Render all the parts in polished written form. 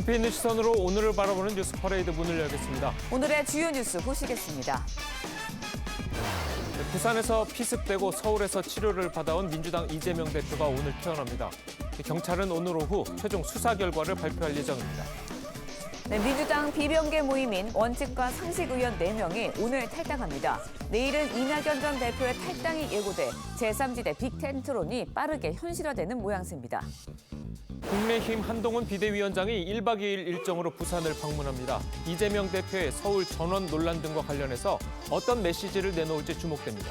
깊이 있는 시선으로 오늘을 바라보는 뉴스 퍼레이드 문을 열겠습니다. 오늘의 주요 뉴스 보시겠습니다. 부산에서 피습되고 서울에서 치료를 받아온 민주당 이재명 대표가 오늘 퇴원합니다. 경찰은 오늘 오후 최종 수사 결과를 발표할 예정입니다. 네, 민주당 비명계 모임인 원칙과 상식 의원 4명이 오늘 탈당합니다. 내일은 이낙연 전 대표의 탈당이 예고돼 제3지대 빅텐트론이 빠르게 현실화되는 모양새입니다. 국민의힘 한동훈 비대위원장이 1박 2일 일정으로 부산을 방문합니다. 이재명 대표의 서울 전원 논란 등과 관련해서 어떤 메시지를 내놓을지 주목됩니다.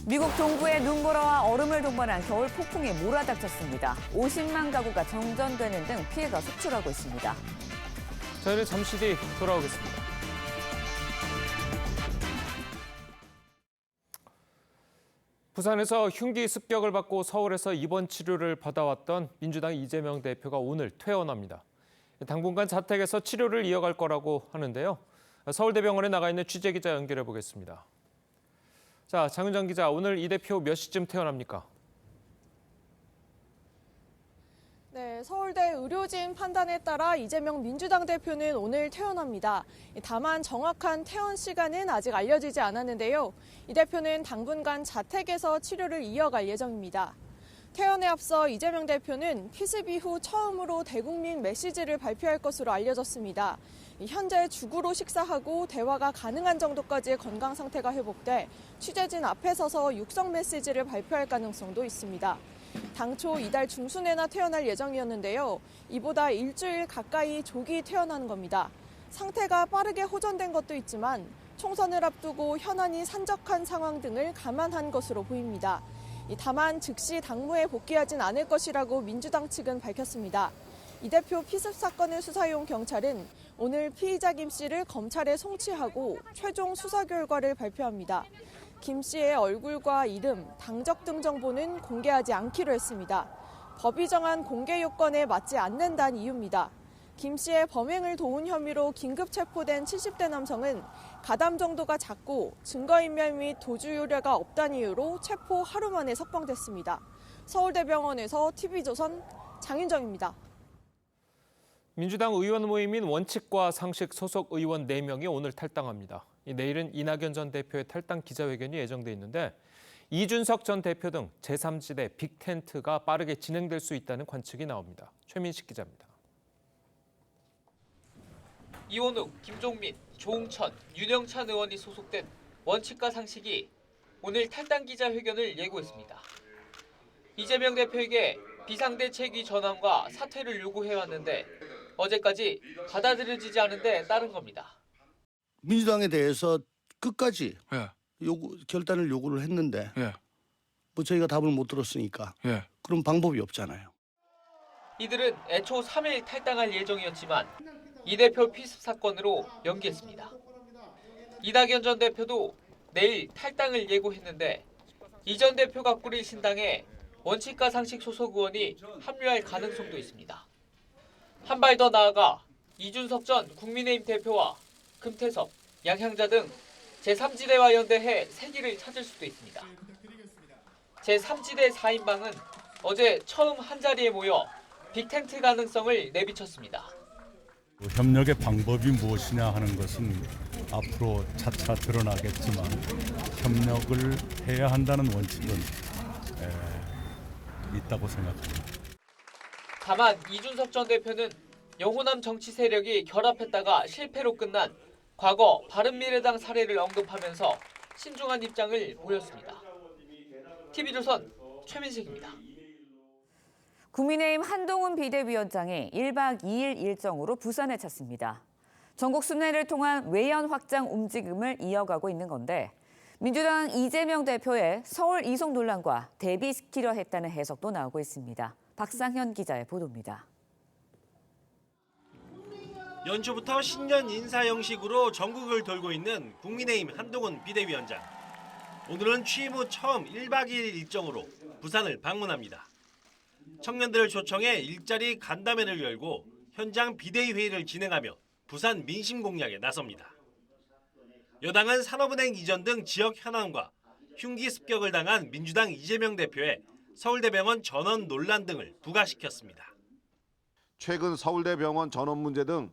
미국 동부에 눈보라와 얼음을 동반한 겨울 폭풍이 몰아닥쳤습니다. 50만 가구가 정전되는 등 피해가 속출하고 있습니다. 저희는 잠시 뒤 돌아오겠습니다. 부산에서 흉기 습격을 받고 서울에서 입원 치료를 받아왔던 민주당 이재명 대표가 오늘 퇴원합니다. 당분간 자택에서 치료를 이어갈 거라고 하는데요. 서울대병원에 나가 있는 취재기자 연결해 보겠습니다. 자, 장윤정 기자, 오늘 이 대표 몇 시쯤 퇴원합니까? 네, 서울대 의료진 판단에 따라 이재명 민주당 대표는 오늘 퇴원합니다. 다만 정확한 퇴원 시간은 아직 알려지지 않았는데요. 이 대표는 당분간 자택에서 치료를 이어갈 예정입니다. 퇴원에 앞서 이재명 대표는 피습 이후 처음으로 대국민 메시지를 발표할 것으로 알려졌습니다. 현재 죽으로 식사하고 대화가 가능한 정도까지의 건강 상태가 회복돼 취재진 앞에 서서 육성 메시지를 발표할 가능성도 있습니다. 당초 이달 중순에나 퇴원할 예정이었는데요. 이보다 일주일 가까이 조기 퇴원하는 겁니다. 상태가 빠르게 호전된 것도 있지만 총선을 앞두고 현안이 산적한 상황 등을 감안한 것으로 보입니다. 다만 즉시 당무에 복귀하진 않을 것이라고 민주당 측은 밝혔습니다. 이 대표 피습 사건을 수사해온 경찰은 오늘 피의자 김 씨를 검찰에 송치하고 최종 수사 결과를 발표합니다. 김 씨의 얼굴과 이름, 당적 등 정보는 공개하지 않기로 했습니다. 법이 정한 공개 요건에 맞지 않는다는 이유입니다. 김 씨의 범행을 도운 혐의로 긴급 체포된 70대 남성은 가담 정도가 작고 증거인멸 및 도주 우려가 없다는 이유로 체포 하루 만에 석방됐습니다. 서울대병원에서 TV조선 장윤정입니다. 민주당 의원 모임인 원칙과 상식 소속 의원 4명이 오늘 탈당합니다. 내일은 이낙연 전 대표의 탈당 기자회견이 예정돼 있는데 이준석 전 대표 등 제3지대 빅텐트가 빠르게 진행될 수 있다는 관측이 나옵니다. 최민식 기자입니다. 이원욱, 김종민, 조홍천, 윤영찬 의원이 소속된 원칙과 상식이 오늘 탈당 기자회견을 예고했습니다. 이재명 대표에게 비상대책위 전환과 사퇴를 요구해왔는데 어제까지 받아들여지지 않은 데 따른 겁니다. 민주당에 대해서 끝까지 예. 결단을 요구를 했는데 예. 뭐 저희가 답을 못 들었으니까 예. 그런 방법이 없잖아요. 이들은 애초 3일 탈당할 예정이었지만 이 대표 피습 사건으로 연기했습니다. 이낙연 전 대표도 내일 탈당을 예고했는데 이 전 대표가 꾸릴 신당에 원칙과 상식 소속 의원이 합류할 가능성도 있습니다. 한 발 더 나아가 이준석 전 국민의힘 대표와 금태섭, 양향자 등 제3지대와 연대해 새기를 찾을 수도 있습니다. 제3지대 4인방은 어제 처음 한자리에 모여 빅텐트 가능성을 내비쳤습니다. 협력의 방법이 무엇이냐 하는 것은 앞으로 차차 드러나겠지만 협력을 해야 한다는 원칙은 있다고 생각합니다. 다만 이준석 전 대표는 영호남 정치 세력이 결합했다가 실패로 끝난 과거 바른미래당 사례를 언급하면서 신중한 입장을 보였습니다. TV조선 최민식입니다. 국민의힘 한동훈 비대위원장이 1박 2일 일정으로 부산에 찼습니다. 전국 순회를 통한 외연 확장 움직임을 이어가고 있는 건데 민주당 이재명 대표의 서울 이송 논란과 대비시키려 했다는 해석도 나오고 있습니다. 박상현 기자의 보도입니다. 연초부터 신년 인사 형식으로 전국을 돌고 있는 국민의힘 한동훈 비대위원장. 오늘은 취임 후 처음 1박 2일 일정으로 부산을 방문합니다. 청년들을 초청해 일자리 간담회를 열고 현장 비대위 회의를 진행하며 부산 민심 공략에 나섭니다. 여당은 산업은행 이전 등 지역 현안과 흉기 습격을 당한 민주당 이재명 대표의 서울대병원 전원 논란 등을 부각시켰습니다. 최근 서울대병원 전원 문제 등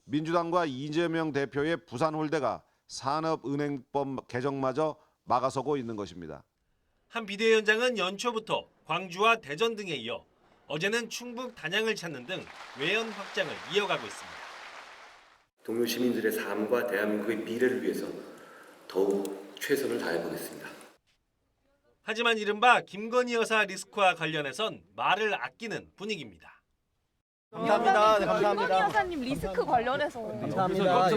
민주당과 이재명 대표의 부산 홀대가 산업은행법 개정마저 막아서고 있는 것입니다. 한 비대위원장은 연초부터 광주와 대전 등에 이어 어제는 충북 단양을 찾는 등 외연 확장을 이어가고 있습니다. 동료 시민들의 삶과 대한민국의 미래를 위해서 더욱 최선을 다해보겠습니다. 하지만 이른바 김건희 여사 리스크와 관련해선 말을 아끼는 분위기입니다. 감사합니다. 네, 감사합니다. 김건희 여사님 리스크 관련해서. 감사합니다.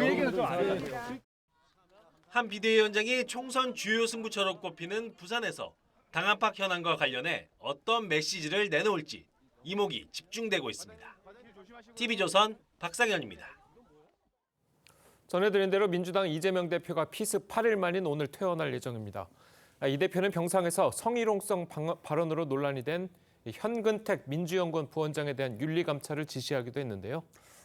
한 비대위원장이 총선 주요 승부처로 꼽히는 부산에서 당 안팎 현안과 관련해 어떤 메시지를 내놓을지 이목이 집중되고 있습니다. TV조선 박상현입니다. 전해드린 대로 민주당 이재명 대표가 피습 8일 만인 오늘 퇴원할 예정입니다. 이 대표는 병상에서 성희롱성 발언으로 논란이 된 현근택 민주연구원 부원장에 대한 윤리감찰을 지시하기도 했는데요.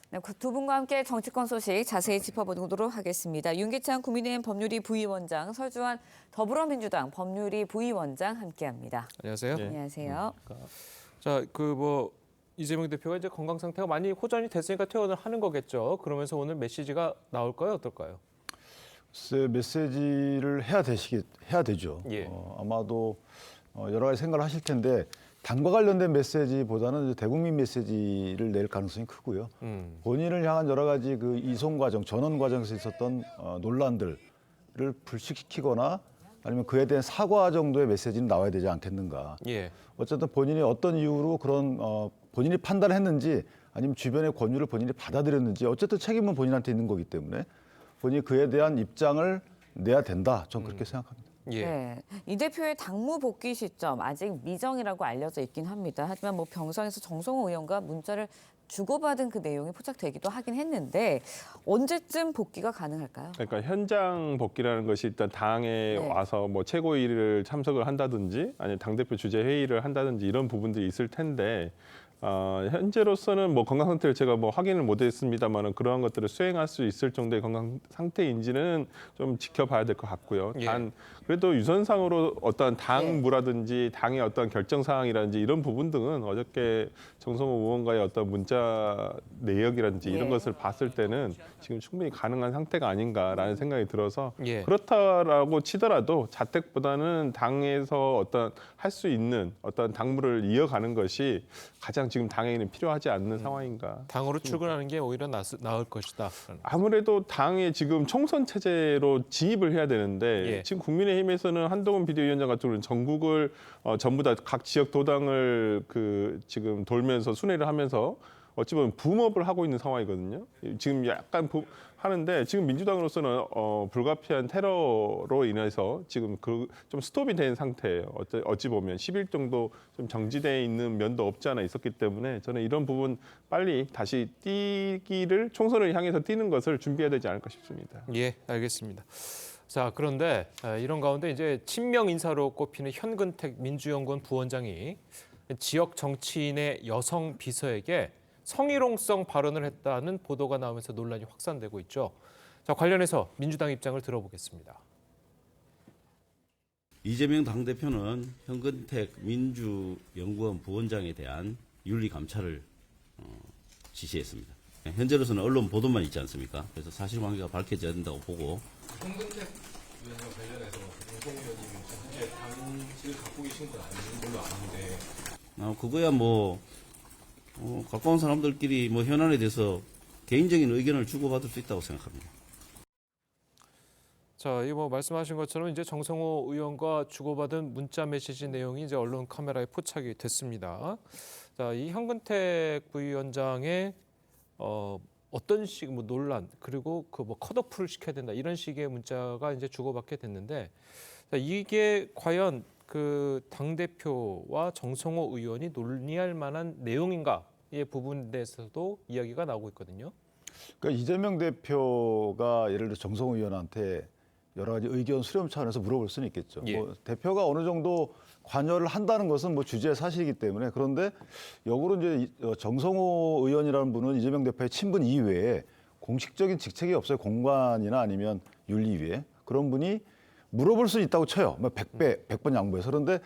네, 두 분과 함께 정치권 소식 자세히 짚어보도록 하겠습니다. 윤기찬 국민의힘 법률위 부위원장, 설주환 더불어민주당 법률위 부위원장 함께합니다. 안녕하세요. 네. 안녕하세요. 자, 이재명 대표가 이제 건강 상태가 많이 호전이 됐으니까 퇴원을 하는 거겠죠. 그러면서 오늘 메시지가 나올까요, 어떨까요? 글쎄, 메시지를 해야 되죠. 예. 아마도 여러 가지 생각을 하실 텐데 당과 관련된 메시지보다는 대국민 메시지를 낼 가능성이 크고요. 본인을 향한 여러 가지 그 이송 과정, 전원 과정에서 있었던 논란들을 불식시키거나 아니면 그에 대한 사과 정도의 메시지는 나와야 되지 않겠는가. 예. 어쨌든 본인이 어떤 이유로 그런 본인이 판단했는지 아니면 주변의 권유를 본인이 받아들였는지 어쨌든 책임은 본인한테 있는 거기 때문에 본인이 그에 대한 입장을 내야 된다. 전 그렇게 생각합니다. 예. 네, 이 대표의 당무 복귀 시점 아직 미정이라고 알려져 있긴 합니다. 하지만 병상에서 정성호 의원과 문자를 주고받은 그 내용이 포착되기도 하긴 했는데 언제쯤 복귀가 가능할까요? 그러니까 현장 복귀라는 것이 일단 당에 와서 뭐 최고위를 참석을 한다든지 아니면 당대표 주재 회의를 한다든지 이런 부분들이 있을 텐데 현재로서는 뭐 건강 상태를 제가 뭐 확인을 못했습니다만은 그러한 것들을 수행할 수 있을 정도의 건강 상태인지는 좀 지켜봐야 될 것 같고요. 예. 단 그래도 유선상으로 어떤 당무라든지 당의 어떤 결정 사항이라든지 이런 부분 등은 어저께 정성호 의원과의 어떤 문자 내역이라든지 이런 것을 봤을 때는 지금 충분히 가능한 상태가 아닌가라는 생각이 들어서 그렇다라고 치더라도 자택보다는 당에서 어떤 할 수 있는 어떤 당무를 이어가는 것이 가장 지금 당에는 필요하지 않는 상황인가. 당으로 출근하는 게 오히려 나을 것이다. 아무래도 당에 지금 총선 체제로 진입을 해야 되는데 지금 국민의힘에서는 한동훈 비대위원장 같은 경우는 전국을 전부 다 각 지역 도당을 지금 돌면서 순회를 하면서 어찌 보면 붐업을 하고 있는 상황이거든요. 지금 약간 하는데 지금 민주당으로서는 불가피한 테러로 인해서 지금 좀 스톱이 된 상태예요. 어찌 보면 10일 정도 좀 정지돼 있는 면도 없지 않아 있었기 때문에 저는 이런 부분 빨리 다시 총선을 향해서 뛰는 것을 준비해야 되지 않을까 싶습니다. 예, 알겠습니다. 자, 그런데 이런 가운데 이제 친명 인사로 꼽히는 현근택 민주연구원 부원장이 지역 정치인의 여성 비서에게 성희롱성 발언을 했다는 보도가 나오면서 논란이 확산되고 있죠. 자, 관련해서 민주당 입장을 들어보겠습니다. 이재명 당대표는 현근택 민주연구원 부원장에 대한 윤리감찰을 지시했습니다. 현재로서는 언론 보도만 있지 않습니까? 그래서 사실관계가 밝혀져야 된다고 보고 현근택 위원과 관련해서 정성 의원님이 현재 당직을 갖고 계신 건 아닌 걸로 아는데 그거야 가까운 사람들끼리 현안에 대해서 개인적인 의견을 주고받을 수 있다고 생각합니다. 자, 이거 말씀하신 것처럼 이제 정성호 의원과 주고받은 문자 메시지 내용이 이제 언론 카메라에 포착이 됐습니다. 자, 이 현근택 부위원장의 어떤 식 논란 그리고 컷오프를 시켜야 된다 이런 식의 문자가 이제 주고받게 됐는데 자, 이게 과연 당 대표와 정성호 의원이 논의할 만한 내용인가의 부분에 대해서도 이야기가 나오고 있거든요. 그러니까 이재명 대표가 예를 들어 정성호 의원한테 여러 가지 의견 수렴 차원에서 물어볼 수는 있겠죠. 대표가 어느 정도 관여를 한다는 것은 주지의 사실이기 때문에 그런데 역으로 이제 정성호 의원이라는 분은 이재명 대표의 친분 이외에 공식적인 직책이 없어요. 공관이나 아니면 윤리위에 그런 분이 물어볼 수 있다고 쳐요. 100번 양보해서. 그런데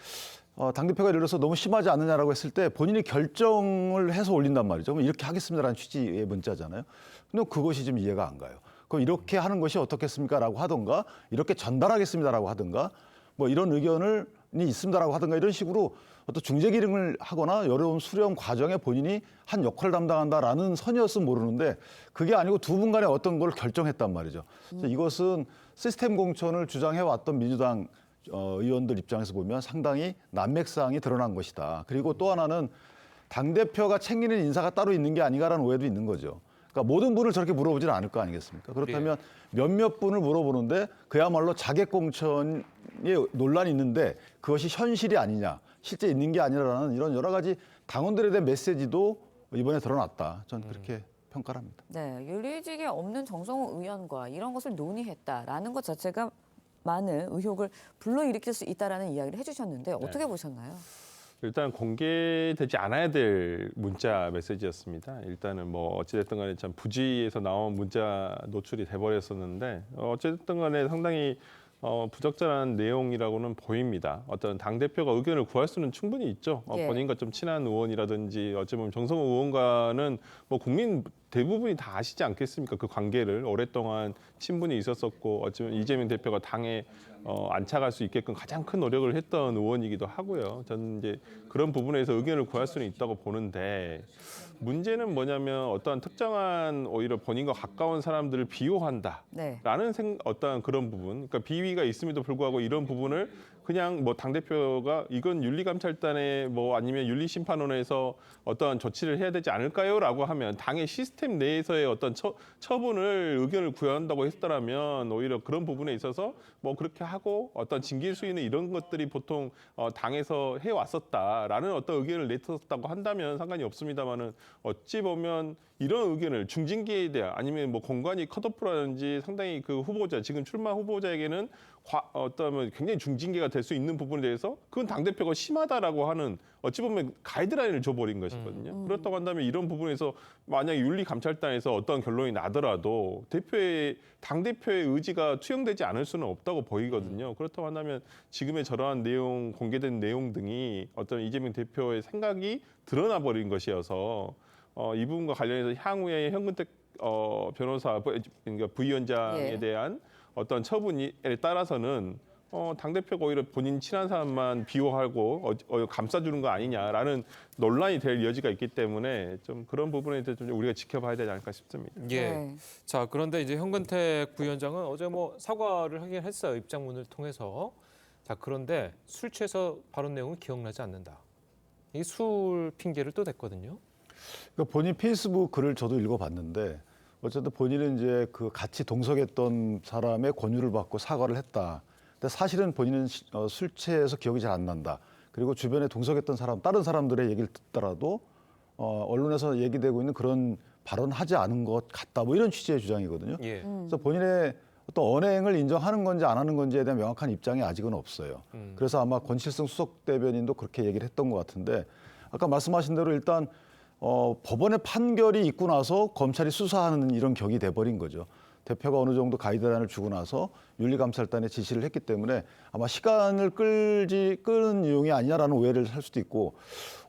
당대표가 예를 들어서 너무 심하지 않느냐라고 했을 때 본인이 결정을 해서 올린단 말이죠. 그럼 이렇게 하겠습니다라는 취지의 문자잖아요. 근데 그것이 좀 이해가 안 가요. 그럼 이렇게 하는 것이 어떻겠습니까라고 하던가 이렇게 전달하겠습니다라고 하던가 뭐 이런 의견이 있습니다라고 하던가 이런 식으로 어떤 중재 기능을 하거나 어려운 수렴 과정에 본인이 한 역할을 담당한다라는 선이었으면 모르는데 그게 아니고 두 분 간에 어떤 걸 결정했단 말이죠. 그래서 이것은 시스템 공천을 주장해왔던 민주당 의원들 입장에서 보면 상당히 난맥상이 드러난 것이다. 그리고 또 하나는 당대표가 챙기는 인사가 따로 있는 게 아닌가라는 오해도 있는 거죠. 그러니까 모든 분을 저렇게 물어보지는 않을 거 아니겠습니까? 그렇다면 몇몇 분을 물어보는데 그야말로 자객 공천에 논란이 있는데 그것이 현실이 아니냐, 실제 있는 게 아니라는 이런 여러 가지 당원들에 대한 메시지도 이번에 드러났다. 저는 그렇게 평가를 합니다. 네, 윤리직에 없는 정성호 의원과 이런 것을 논의했다라는 것 자체가 많은 의혹을 불러일으킬 수 있다라는 이야기를 해주셨는데 어떻게 보셨나요? 일단 공개되지 않아야 될 문자 메시지였습니다. 일단은 뭐 어찌됐든 간에 참 부지에서 나온 문자 노출이 돼버렸었는데 어찌됐든 간에 상당히 부적절한 내용이라고는 보입니다. 어떤 당대표가 의견을 구할 수는 충분히 있죠. 본인과 좀 친한 의원이라든지 어찌 보면 정성호 의원과는 뭐 국민 대부분이 다 아시지 않겠습니까? 그 관계를 오랫동안 친분이 있었었고 어찌 보면 이재명 대표가 당에 안착할 수 있게끔 가장 큰 노력을 했던 의원이기도 하고요. 저는 이제 그런 부분에서 의견을 구할 수는 있다고 보는데 문제는 뭐냐면 어떠한 특정한 오히려 본인과 가까운 사람들을 비호한다라는 어떠한 그런 부분, 그러니까 비위가 있음에도 불구하고 이런 부분을 그냥 뭐 당대표가 이건 윤리감찰단에 뭐 아니면 윤리심판원에서 어떠한 조치를 해야 되지 않을까요?라고 하면 당의 시스템 내에서의 어떤 처분을 의견을 구한다고 했더라면 오히려 그런 부분에 있어서 뭐 그렇게 하고 어떤 징계 수위는 이런 것들이 보통 당에서 해왔었다라는 어떤 의견을 내었다고 한다면 상관이 없습니다만은 어찌 보면 이런 의견을 중징계에 대한 아니면 뭐 공관위 컷오프라든지 상당히 그 후보자 지금 출마 후보자에게는 어떤 굉장히 중징계가 될 수 있는 부분에 대해서 그건 당대표가 심하다라고 하는 어찌 보면 가이드라인을 줘버린 것이거든요. 그렇다고 한다면 이런 부분에서 만약에 윤리감찰단에서 어떤 결론이 나더라도 당대표의 의지가 투영되지 않을 수는 없다고 보이거든요. 그렇다고 한다면 지금의 저러한 내용, 공개된 내용 등이 어떤 이재명 대표의 생각이 드러나 버린 것이어서 이 부분과 관련해서 향후에 현근택 변호사, 그러니까 부위원장에 대한 어떤 처분에 따라서는 당대표가 오히려 본인 친한 사람만 비호하고 감싸주는 거 아니냐라는 논란이 될 여지가 있기 때문에 좀 그런 부분에 대해서 좀 우리가 지켜봐야 되지 않을까 싶습니다. 예. 자, 그런데 이제 현근택 부위원장은 어제 뭐 사과를 하긴 했어요. 입장문을 통해서. 자, 그런데 술 취해서 발언 내용은 기억나지 않는다. 이게 술 핑계를 또 댔거든요. 그러니까 본인 페이스북 글을 저도 읽어봤는데 어쨌든 본인은 이제 그 같이 동석했던 사람의 권유를 받고 사과를 했다. 근데 사실은 본인은 술 취해서 기억이 잘 안 난다. 그리고 주변에 동석했던 사람, 다른 사람들의 얘기를 듣더라도 언론에서 얘기되고 있는 그런 발언하지 않은 것 같다. 뭐 이런 취지의 주장이거든요. 그래서 본인의 어떤 언행을 인정하는 건지 안 하는 건지에 대한 명확한 입장이 아직은 없어요. 그래서 아마 권칠성 수석 대변인도 그렇게 얘기를 했던 것 같은데 아까 말씀하신 대로 일단 법원의 판결이 있고 나서 검찰이 수사하는 이런 격이 돼버린 거죠. 대표가 어느 정도 가이드라인을 주고 나서 윤리감찰단에 지시를 했기 때문에 아마 시간을 끄는 내용이 아니냐라는 오해를 할 수도 있고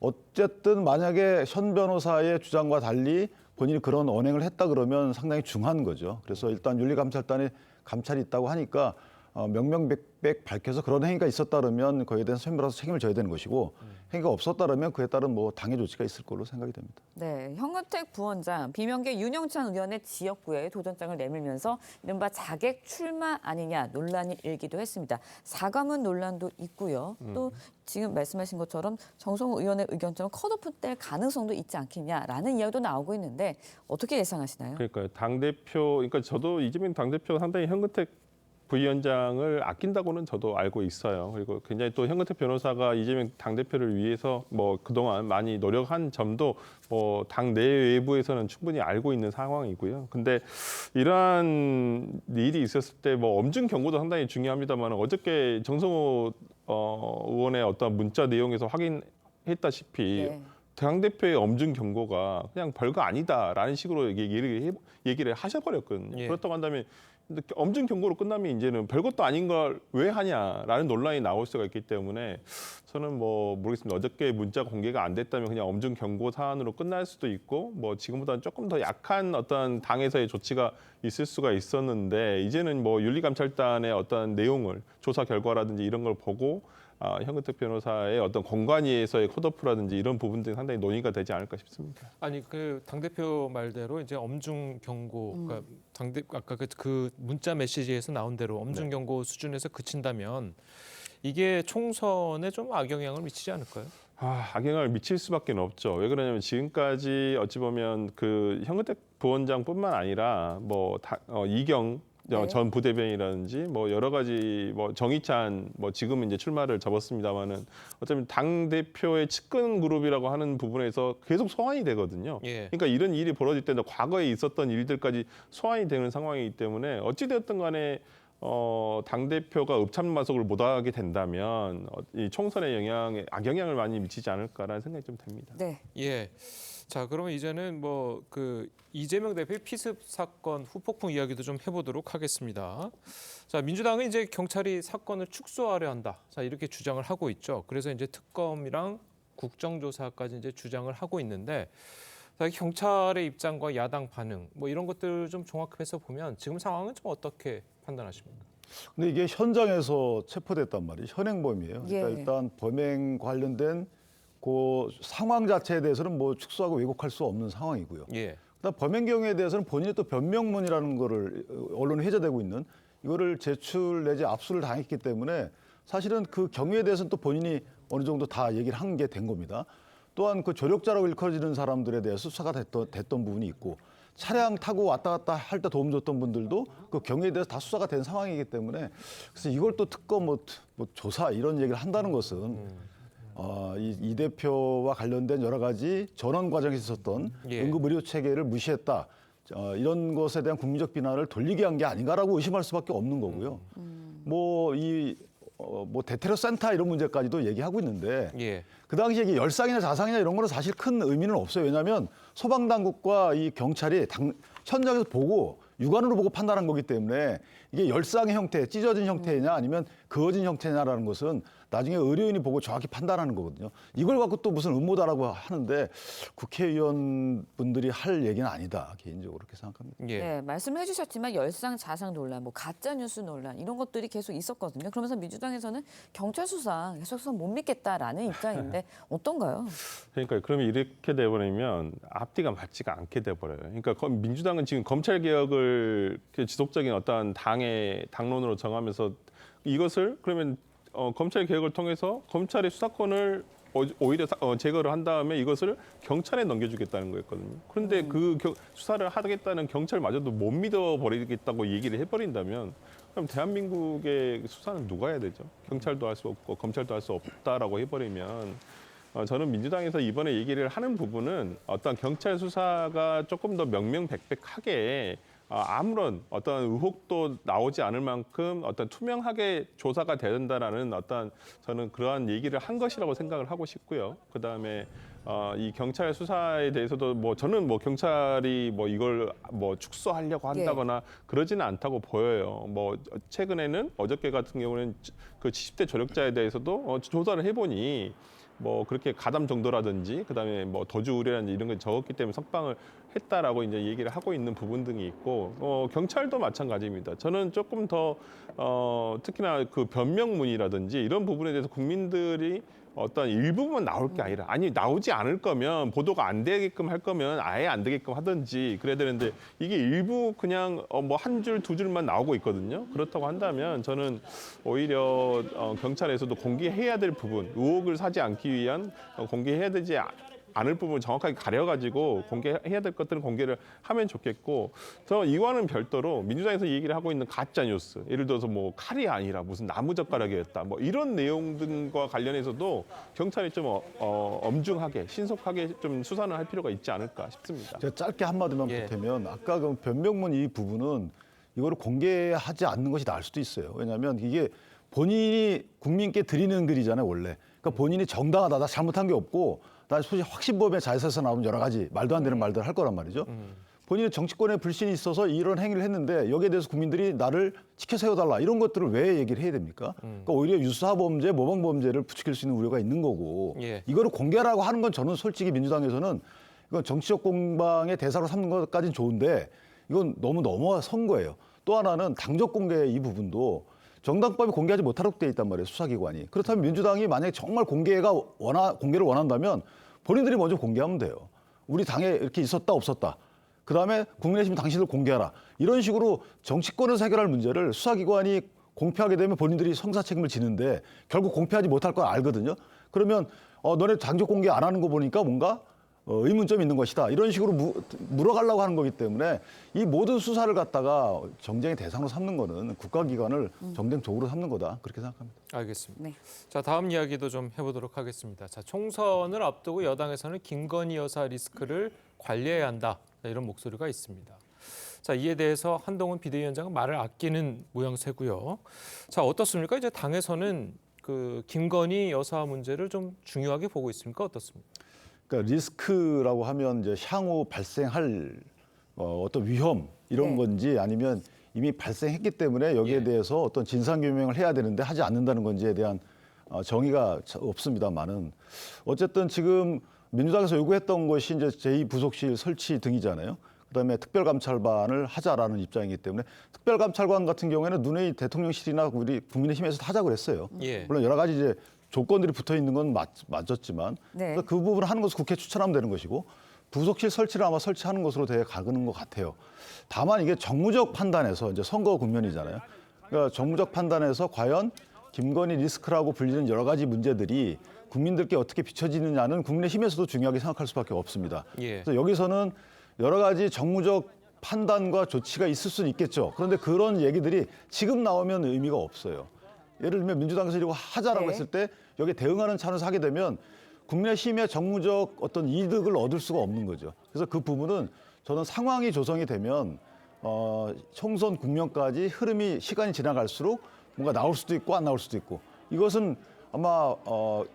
어쨌든 만약에 현 변호사의 주장과 달리 본인이 그런 언행을 했다 그러면 상당히 중한 거죠. 그래서 일단 윤리감찰단에 감찰이 있다고 하니까 명명백백 밝혀서 그런 행위가 있었다 그러면 거기에 대해서 현변호사 책임을 져야 되는 것이고 행위가 없었다 그러면 그에 따른 뭐 당의 조치가 있을 걸로 생각이 됩니다. 네, 현근택 부원장, 비명계 윤영찬 의원의 지역구에 도전장을 내밀면서 이른바 자객 출마 아니냐 논란이 일기도 했습니다. 사과문 논란도 있고요. 또 지금 말씀하신 것처럼 정성호 의원의 의견처럼 컷오프 될 가능성도 있지 않겠냐라는 이야기도 나오고 있는데 어떻게 예상하시나요? 그러니까 당대표, 그러니까 저도 이재명 당대표가 상당히 현근택 부위원장을 아낀다고는 저도 알고 있어요. 그리고 굉장히 또 현근택 변호사가 이재명 당대표를 위해서 뭐 그동안 많이 노력한 점도 뭐 당 내외부에서는 충분히 알고 있는 상황이고요. 근데 이러한 일이 있었을 때 뭐 엄중 경고도 상당히 중요합니다만 어저께 정성호 의원의 어떤 문자 내용에서 확인했다시피 당대표의 엄중 경고가 그냥 별거 아니다라는 식으로 얘기를 하셔버렸거든요. 그렇다고 한다면 근데 엄중 경고로 끝나면 이제는 별것도 아닌 걸 왜 하냐라는 논란이 나올 수가 있기 때문에 저는 뭐 모르겠습니다. 어저께 문자 공개가 안 됐다면 그냥 엄중 경고 사안으로 끝날 수도 있고 뭐 지금보다는 조금 더 약한 어떤 당에서의 조치가 있을 수가 있었는데 이제는 뭐 윤리감찰단의 어떤 내용을 조사 결과라든지 이런 걸 보고 현근택 변호사의 어떤 공관위에서의 컷오프라든지 이런 부분들이 상당히 논의가 되지 않을까 싶습니다. 아니 그 당대표 말대로 이제 엄중 경고, 그러니까 아까 그 문자 메시지에서 나온 대로 엄중 경고 수준에서 그친다면 이게 총선에 좀 악영향을 미치지 않을까요? 악영향을 미칠 수밖에 없죠. 왜 그러냐면 지금까지 어찌 보면 그 현근택 부원장뿐만 아니라 뭐 이경 전 부대변이라든지 뭐 여러 가지 뭐 정의찬 뭐 지금은 이제 출마를 접었습니다만은 어쩌면 당 대표의 측근 그룹이라고 하는 부분에서 계속 소환이 되거든요. 그러니까 이런 일이 벌어질 때는 과거에 있었던 일들까지 소환이 되는 상황이기 때문에 어찌 되었든 간에 당 대표가 읍참마속을 못하게 된다면 이 총선의 영향에 악영향을 많이 미치지 않을까라는 생각이 좀 듭니다. 네. 예. 자, 그러면 이제는 뭐 그 이재명 대표의 피습 사건 후폭풍 이야기도 좀 해보도록 하겠습니다. 자, 민주당은 이제 경찰이 사건을 축소하려 한다. 자, 이렇게 주장을 하고 있죠. 그래서 이제 특검이랑 국정조사까지 이제 주장을 하고 있는데 자, 경찰의 입장과 야당 반응 뭐 이런 것들 좀 종합해서 보면 지금 상황은 좀 어떻게 판단하십니까? 근데 이게 현장에서 체포됐단 말이에요. 현행범이에요. 그러니까 일단 범행 관련된 그 상황 자체에 대해서는 뭐 축소하고 왜곡할 수 없는 상황이고요. 그다음 범행 경우에 대해서는 본인이 또 변명문이라는 거를 언론에 회자되고 있는 이거를 제출 내지 압수를 당했기 때문에 사실은 그 경위에 대해서는 또 본인이 어느 정도 다 얘기를 한 게 된 겁니다. 또한 그 조력자라고 일컬어지는 사람들에 대해서 수사가 됐던 부분이 있고 차량 타고 왔다 갔다 할 때 도움 줬던 분들도 그 경위에 대해서 다 수사가 된 상황이기 때문에 그래서 이걸 또 특검 뭐 조사 이런 얘기를 한다는 것은 이 대표와 관련된 여러 가지 전원 과정에서 있었던 응급의료 체계를 무시했다. 이런 것에 대한 국민적 비난을 돌리게 한 게 아닌가라고 의심할 수밖에 없는 거고요. 뭐 대테러 센터 이런 문제까지도 얘기하고 있는데 그 당시에 이게 열상이나 자상이나 이런 거는 사실 큰 의미는 없어요. 왜냐하면 소방당국과 이 경찰이 현장에서 보고 육안으로 보고 판단한 거기 때문에 이게 열상의 형태, 찢어진 형태냐 아니면 그어진 형태냐라는 것은 나중에 의료인이 보고 정확히 판단하는 거거든요. 이걸 갖고 또 무슨 음모다라고 하는데 국회의원분들이 할 얘기는 아니다. 개인적으로 그렇게 생각합니다. 네, 말씀해 주셨지만 열상 자상 논란, 뭐 가짜 뉴스 논란 이런 것들이 계속 있었거든요. 그러면서 민주당에서는 경찰 수사 계속해서 못 믿겠다라는 입장인데 어떤가요? 그러니까 그러면 이렇게 돼버리면 앞뒤가 맞지가 않게 돼버려요. 그러니까 민주당은 지금 검찰 개혁을 지속적인 어떤 당의 당론으로 정하면서 이것을 그러면 검찰 개혁을 통해서 검찰의 수사권을 오히려 제거를 한 다음에 이것을 경찰에 넘겨주겠다는 거였거든요. 그런데 그 수사를 하겠다는 경찰마저도 못 믿어버리겠다고 얘기를 해버린다면 그럼 대한민국의 수사는 누가 해야 되죠? 경찰도 할 수 없고 검찰도 할 수 없다라고 해버리면 저는 민주당에서 이번에 얘기를 하는 부분은 어떤 경찰 수사가 조금 더 명명백백하게 아무런 어떤 의혹도 나오지 않을 만큼 어떤 투명하게 조사가 돼야 된다라는 어떤 저는 그러한 얘기를 한 것이라고 생각을 하고 싶고요. 그다음에 이 경찰 수사에 대해서도 뭐 저는 뭐 경찰이 뭐 이걸 뭐 축소하려고 한다거나 그러지는 않다고 보여요. 뭐 최근에는 어저께 같은 경우는 그 70대 조력자에 대해서도 조사를 해보니 뭐 그렇게 가담 정도라든지 그다음에 뭐 도주 우려라든지 이런 게 적었기 때문에 석방을 했다라고 이제 얘기를 하고 있는 부분 등이 있고 경찰도 마찬가지입니다. 저는 조금 더 특히나 그 변명문이라든지 이런 부분에 대해서 국민들이 어떤 일부분 나올 게 아니라 아니 나오지 않을 거면 보도가 안 되게끔 할 거면 아예 안 되게끔 하든지 그래야 되는데 이게 일부 그냥 뭐 한 줄 두 줄만 나오고 있거든요. 그렇다고 한다면 저는 오히려 경찰에서도 공개해야 될 부분 의혹을 사지 않기 위한 공개해야 되지 않을 부분 정확하게 가려가지고 공개해야 될 것들은 공개를 하면 좋겠고 저 이와는 별도로 민주당에서 얘기를 하고 있는 가짜 뉴스 예를 들어서 뭐 칼이 아니라 무슨 나무젓가락이었다 뭐 이런 내용 등과 관련해서도 경찰이 좀 엄중하게 신속하게 좀 수사를 할 필요가 있지 않을까 싶습니다. 제가 짧게 한마디만 보태면 아까 그 변명문 이 부분은 이거를 공개하지 않는 것이 나을 수도 있어요. 왜냐하면 이게 본인이 국민께 드리는 글이잖아요 원래. 그러니까 본인이 정당하다 나 잘못한 게 없고 나 솔직히 확신범에 자해서서 나오면 여러 가지 말도 안 되는 말들을 할 거란 말이죠. 본인의 정치권에 불신이 있어서 이런 행위를 했는데 여기에 대해서 국민들이 나를 지켜 세워달라 이런 것들을 왜 얘기를 해야 됩니까? 그러니까 오히려 유사범죄, 모방범죄를 부추길 수 있는 우려가 있는 거고 이거를 공개하라고 하는 건 저는 솔직히 민주당에서는 이건 정치적 공방의 대사로 삼는 것까지는 좋은데 이건 너무 넘어선 거예요. 또 하나는 당적 공개 이 부분도 정당법이 공개하지 못하도록 돼 있단 말이에요. 수사기관이. 그렇다면 민주당이 만약에 정말 공개를 원한다면 본인들이 먼저 공개하면 돼요. 우리 당에 이렇게 있었다 없었다. 그다음에 국민의힘 당신들 공개하라. 이런 식으로 정치권에서 해결할 문제를 수사기관이 공표하게 되면 본인들이 성사 책임을 지는데 결국 공표하지 못할 걸 알거든요. 그러면 너네 당적 공개 안 하는 거 보니까 뭔가 의문점이 있는 것이다. 이런 식으로 물어가려고 하는 거기 때문에 이 모든 수사를 갖다가 정쟁의 대상으로 삼는 거는 국가기관을 정쟁적으로 삼는 거다. 그렇게 생각합니다. 알겠습니다. 네. 자, 다음 이야기도 좀 해보도록 하겠습니다. 자, 총선을 앞두고 여당에서는 김건희 여사 리스크를 관리해야 한다. 이런 목소리가 있습니다. 자, 이에 대해서 한동훈 비대위원장은 말을 아끼는 모양새고요. 자, 어떻습니까? 이제 당에서는 그 김건희 여사 문제를 좀 중요하게 보고 있습니까? 어떻습니까? 그러니까 리스크라고 하면 이제 향후 발생할 어떤 위험 이런 건지 아니면 이미 발생했기 때문에 여기에 대해서 어떤 진상규명을 해야 되는데 하지 않는다는 건지에 대한 정의가 없습니다만은 어쨌든 지금 민주당에서 요구했던 것이 이제 제2부속실 설치 등이잖아요. 그다음에 특별감찰반을 하자라는 입장이기 때문에 특별감찰관 같은 경우에는 눈의 대통령실이나 우리 국민의힘에서 하자고 그랬어요. 물론 여러 가지 이제 조건들이 붙어 있는 건 맞았지만 그 부분을 하는 것을 국회 추천하면 되는 것이고 부속실 설치를 아마 설치하는 것으로 가는 것 같아요. 다만 이게 정무적 판단에서 이제 선거 국면이잖아요. 그러니까 정무적 판단에서 과연 김건희 리스크라고 불리는 여러 가지 문제들이 국민들께 어떻게 비춰지느냐는 국민의힘에서도 중요하게 생각할 수밖에 없습니다. 그래서 여기서는 여러 가지 정무적 판단과 조치가 있을 수는 있겠죠. 그런데 그런 얘기들이 지금 나오면 의미가 없어요. 예를 들면 민주당에서 이거 하자라고 했을 때 여기에 대응하는 차원에서 하게 되면 국민의힘의 정무적 어떤 이득을 얻을 수가 없는 거죠. 그래서 그 부분은 저는 상황이 조성이 되면 총선 국면까지 시간이 지나갈수록 뭔가 나올 수도 있고 안 나올 수도 있고 이것은 아마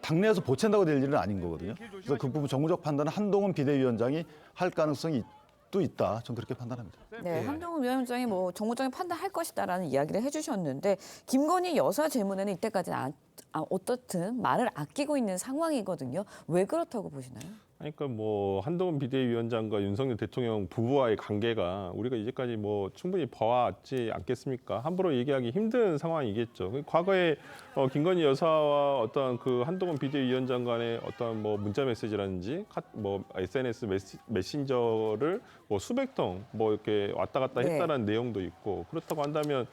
당내에서 보챈다고 될 일은 아닌 거거든요. 그래서 그 부분 정무적 판단은 한동훈 비대위원장이 할 가능성이 또 있다. 저는 그렇게 판단합니다. 네, 한동훈 위원장이 뭐 정무적인 판단할 것이다라는 이야기를 해주셨는데 김건희 여사 질문에는 이때까지는 어떻든 말을 아끼고 있는 상황이거든요. 왜 그렇다고 보시나요? 그러니까 뭐 한동훈 비대위원장과 윤석열 대통령 부부와의 관계가 우리가 이제까지 뭐 충분히 봐왔지 않겠습니까? 함부로 얘기하기 힘든 상황이겠죠. 과거에 김건희 여사와 어떤 그 한동훈 비대위원장 간의 어떤 뭐 문자 메시지라든지 뭐 SNS 메신저를 뭐 수백 통 뭐 이렇게 왔다 갔다 했다는 내용도 있고 그렇다고 한다면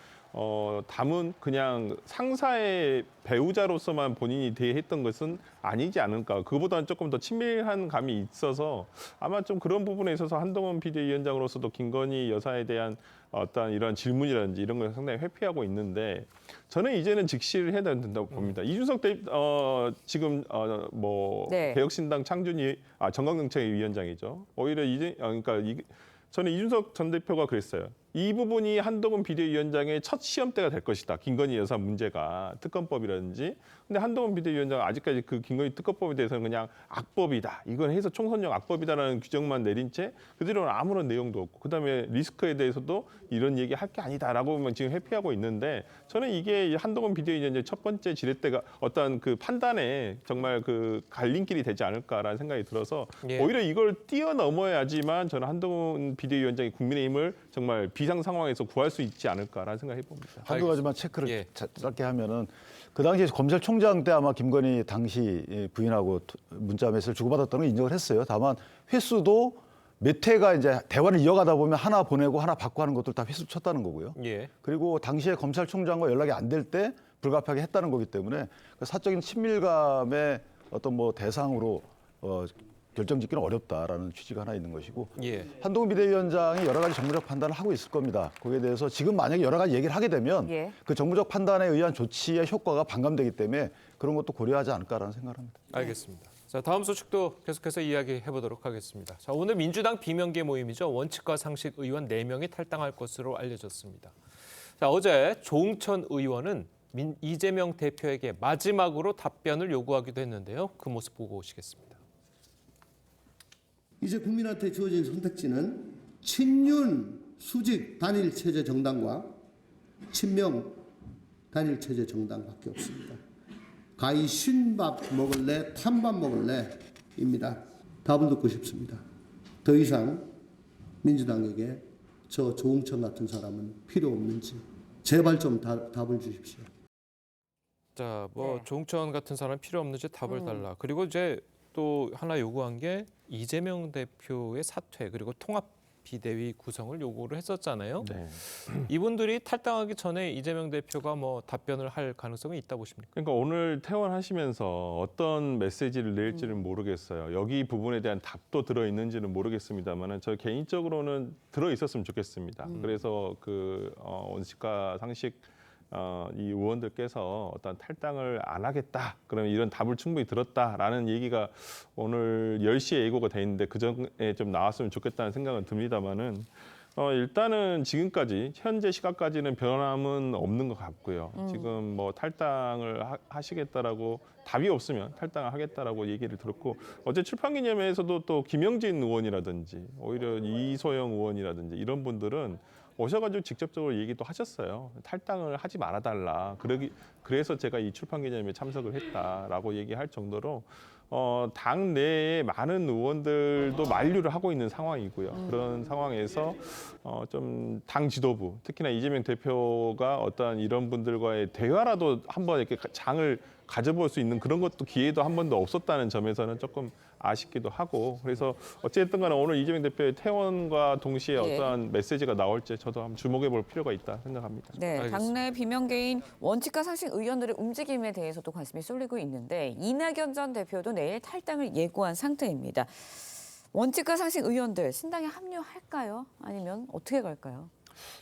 담은 그냥 상사의 배우자로서만 본인이 대했던 것은 아니지 않을까. 그보다는 조금 더 친밀한 감이 있어서 아마 좀 그런 부분에 있어서 한동훈 비대위원장으로서도 김건희 여사에 대한 어떤 이런 질문이라든지 이런 걸 상당히 회피하고 있는데 저는 이제는 직시를 해야 된다고 봅니다. 이준석 지금 개혁신당 정강정책위 위원장이죠. 오히려 저는 이준석 전 대표가 그랬어요. 이 부분이 한동훈 비대위원장의 첫 시험대가 될 것이다. 김건희 여사 문제가 특검법이라든지. 근데 한동훈 비대위원장은 아직까지 그 김건희 특검법에 대해서는 그냥 악법이다. 이건 해서 총선용 악법이다라는 규정만 내린 채 그대로는 아무런 내용도 없고 그다음에 리스크에 대해서도 이런 얘기 할 게 아니다라고 지금 회피하고 있는데 저는 이게 한동훈 비대위원장의 첫 번째 지렛대가 어떤 그 판단에 정말 그 갈림길이 되지 않을까라는 생각이 들어서 오히려 이걸 뛰어넘어야지만 저는 한동훈 비대위원장이 국민의힘을 정말 비상 상황에서 구할 수 있지 않을까라는 생각을 해봅니다. 한두 가지만 체크를 짧게 하면은 그 당시에 검찰총장 때 아마 김건희 당시 부인하고 문자 메시지를 주고받았다는 걸 인정을 했어요. 다만 횟수도 몇 회가 이제 대화를 이어가다 보면 하나 보내고 하나 받고 하는 것들 다 횟수 쳤다는 거고요. 그리고 당시에 검찰총장과 연락이 안 될 때 불가피하게 했다는 거기 때문에 그 사적인 친밀감의 어떤 뭐 대상으로 결정짓기는 어렵다라는 취지가 하나 있는 것이고 한동훈 비대위원장이 여러 가지 정무적 판단을 하고 있을 겁니다. 거기에 대해서 지금 만약에 여러 가지 얘기를 하게 되면 그 정무적 판단에 의한 조치의 효과가 반감되기 때문에 그런 것도 고려하지 않을까라는 생각을 합니다. 알겠습니다. 자, 다음 소식도 계속해서 이야기해 보도록 하겠습니다. 자, 오늘 민주당 비명계 모임이죠. 원칙과 상식 의원 4명이 탈당할 것으로 알려졌습니다. 자, 어제 조응천 의원은 이재명 대표에게 마지막으로 답변을 요구하기도 했는데요. 그 모습 보고 오시겠습니다. 이제 국민한테 주어진 선택지는 친윤 수직 단일 체제 정당과 친명 단일 체제 정당밖에 없습니다. 가히 신밥 먹을래 탄밥 먹을래입니다. 답을 듣고 싶습니다. 더 이상 민주당에게 저 조응천 같은 사람은 필요 없는지 제발 좀 답을 주십시오. 자, 뭐 조응천 같은 사람 필요 없는지 답을 달라. 그리고 이제 또 하나 요구한 게 이재명 대표의 사퇴 그리고 통합 비대위 구성을 요구를 했었잖아요. 네. 이분들이 탈당하기 전에 이재명 대표가 뭐 답변을 할 가능성이 있다 보십니까? 그러니까 오늘 퇴원하시면서 어떤 메시지를 낼지는 모르겠어요. 여기 부분에 대한 답도 들어 있는지는 모르겠습니다만은 저 개인적으로는 들어 있었으면 좋겠습니다. 그래서 그 원칙과 상식 이 의원들께서 어떤 탈당을 안 하겠다. 그러면 이런 답을 충분히 들었다라는 얘기가 오늘 10시에 예고가 돼 있는데 그 전에 좀 나왔으면 좋겠다는 생각은 듭니다만은 일단은 지금까지 현재 시각까지는 변함은 없는 것 같고요. 지금 뭐 탈당을 하시겠다라고 답이 없으면 탈당을 하겠다라고 얘기를 들었고 어제 출판기념회에서도 또 김영진 의원이라든지 오히려 이소영 의원이라든지 이런 분들은 오셔가지고 직접적으로 얘기도 하셨어요. 탈당을 하지 말아달라. 그래서 제가 이 출판기념회에 참석을 했다라고 얘기할 정도로 당 내에 많은 의원들도 만류를 하고 있는 상황이고요. 그런 상황에서 좀 당 지도부, 특히나 이재명 대표가 어떤 이런 분들과의 대화라도 한번 이렇게 장을 가져볼 수 있는 그런 것도 기회도 한 번도 없었다는 점에서는 조금 아쉽기도 하고 그래서 어쨌든 간에 오늘 이재명 대표의 퇴원과 동시에 어떠한 메시지가 나올지 저도 한번 주목해 볼 필요가 있다 생각합니다. 네, 알겠습니다. 당내 비명계인 원칙과 상식 의원들의 움직임에 대해서도 관심이 쏠리고 있는데 이낙연 전 대표도 내일 탈당을 예고한 상태입니다. 원칙과 상식 의원들 신당에 합류할까요? 아니면 어떻게 갈까요?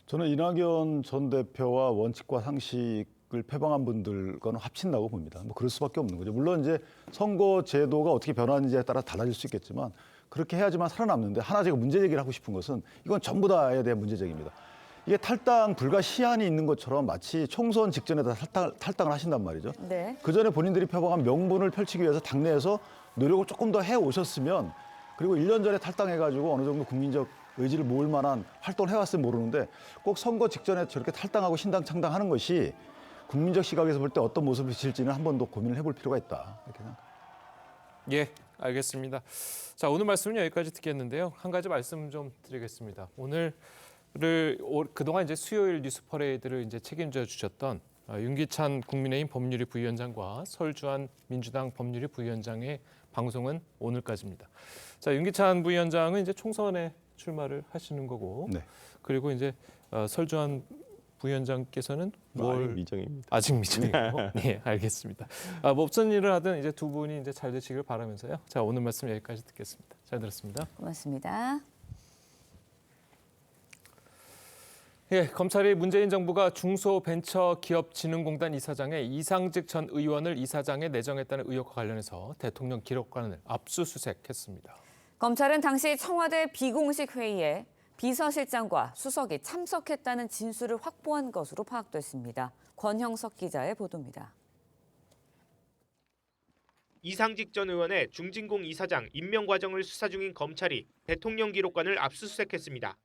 저는 이낙연 전 대표와 원칙과 상식을 표방한 분들과는 합친다고 봅니다. 뭐 그럴 수밖에 없는 거죠. 물론 이제 선거 제도가 어떻게 변하는지에 따라 달라질 수 있겠지만 그렇게 해야지만 살아남는데 하나 제가 문제 제기를 하고 싶은 것은 이건 전부 다에 대한 문제 제기입니다. 이게 탈당 불가 시한이 있는 것처럼 마치 총선 직전에 다 탈당을 하신단 말이죠. 네. 그 전에 본인들이 표방한 명분을 펼치기 위해서 당내에서 노력을 조금 더 해오셨으면 그리고 1년 전에 탈당해가지고 어느 정도 국민적 의지를 모을 만한 활동을 해왔으면 모르는데 꼭 선거 직전에 저렇게 탈당하고 신당 창당하는 것이 국민적 시각에서 볼 때 어떤 모습을 비칠지는 한 번 더 고민을 해볼 필요가 있다. 이렇게 생각합니다. 예, 알겠습니다. 자, 오늘 말씀은 여기까지 듣겠는데요. 한 가지 말씀 좀 드리겠습니다. 그동안 이제 수요일 뉴스 퍼레이드를 이제 책임져 주셨던 윤기찬 국민의힘 법률위 부위원장과 설주한 민주당 법률위 부위원장의 방송은 오늘까지입니다. 자, 윤기찬 부위원장은 이제 총선에 출마를 하시는 거고, 네. 그리고 이제 설주한 부위원장께서는 아직 미정입니다. 아직 미정이고, 네, 알겠습니다. 뭐 없던 일을 하든 이제 두 분이 이제 잘 되시길 바라면서요. 자, 오늘 말씀 여기까지 듣겠습니다. 잘 들었습니다. 고맙습니다. 예, 검찰이 문재인 정부가 중소벤처기업진흥공단 이사장에 이상직 전 의원을 이사장에 내정했다는 의혹과 관련해서 대통령 기록관을 압수수색했습니다. 검찰은 당시 청와대 비공식 회의에 비서실장과 수석이 참석했다는 진술을 확보한 것으로 파악됐습니다. 권형석 기자의 보도입니다. 이상직 전 의원의 중진공 이사장 임명 과정을 수사 중인 검찰이 대통령 기록관을 압수수색했습니다.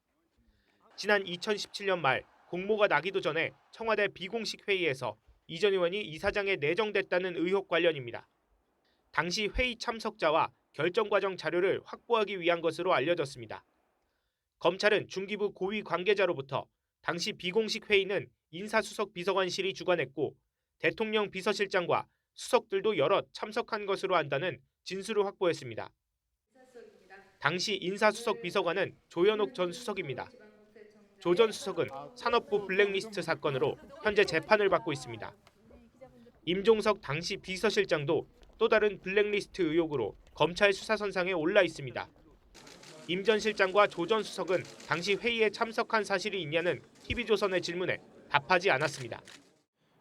지난 2017년 말 공모가 나기도 전에 청와대 비공식 회의에서 이 전 의원이 이사장에 내정됐다는 의혹 관련입니다. 당시 회의 참석자와 결정 과정 자료를 확보하기 위한 것으로 알려졌습니다. 검찰은 중기부 고위 관계자로부터 당시 비공식 회의는 인사수석 비서관실이 주관했고 대통령 비서실장과 수석들도 여럿 참석한 것으로 안다는 진술을 확보했습니다. 당시 인사수석 비서관은 조현옥 전 수석입니다. 조 전 수석은 산업부 블랙리스트 사건으로 현재 재판을 받고 있습니다. 임종석 당시 비서실장도 또 다른 블랙리스트 의혹으로 검찰 수사선상에 올라 있습니다. 임 전 실장과 조 전 수석은 당시 회의에 참석한 사실이 있냐는 TV조선의 질문에 답하지 않았습니다.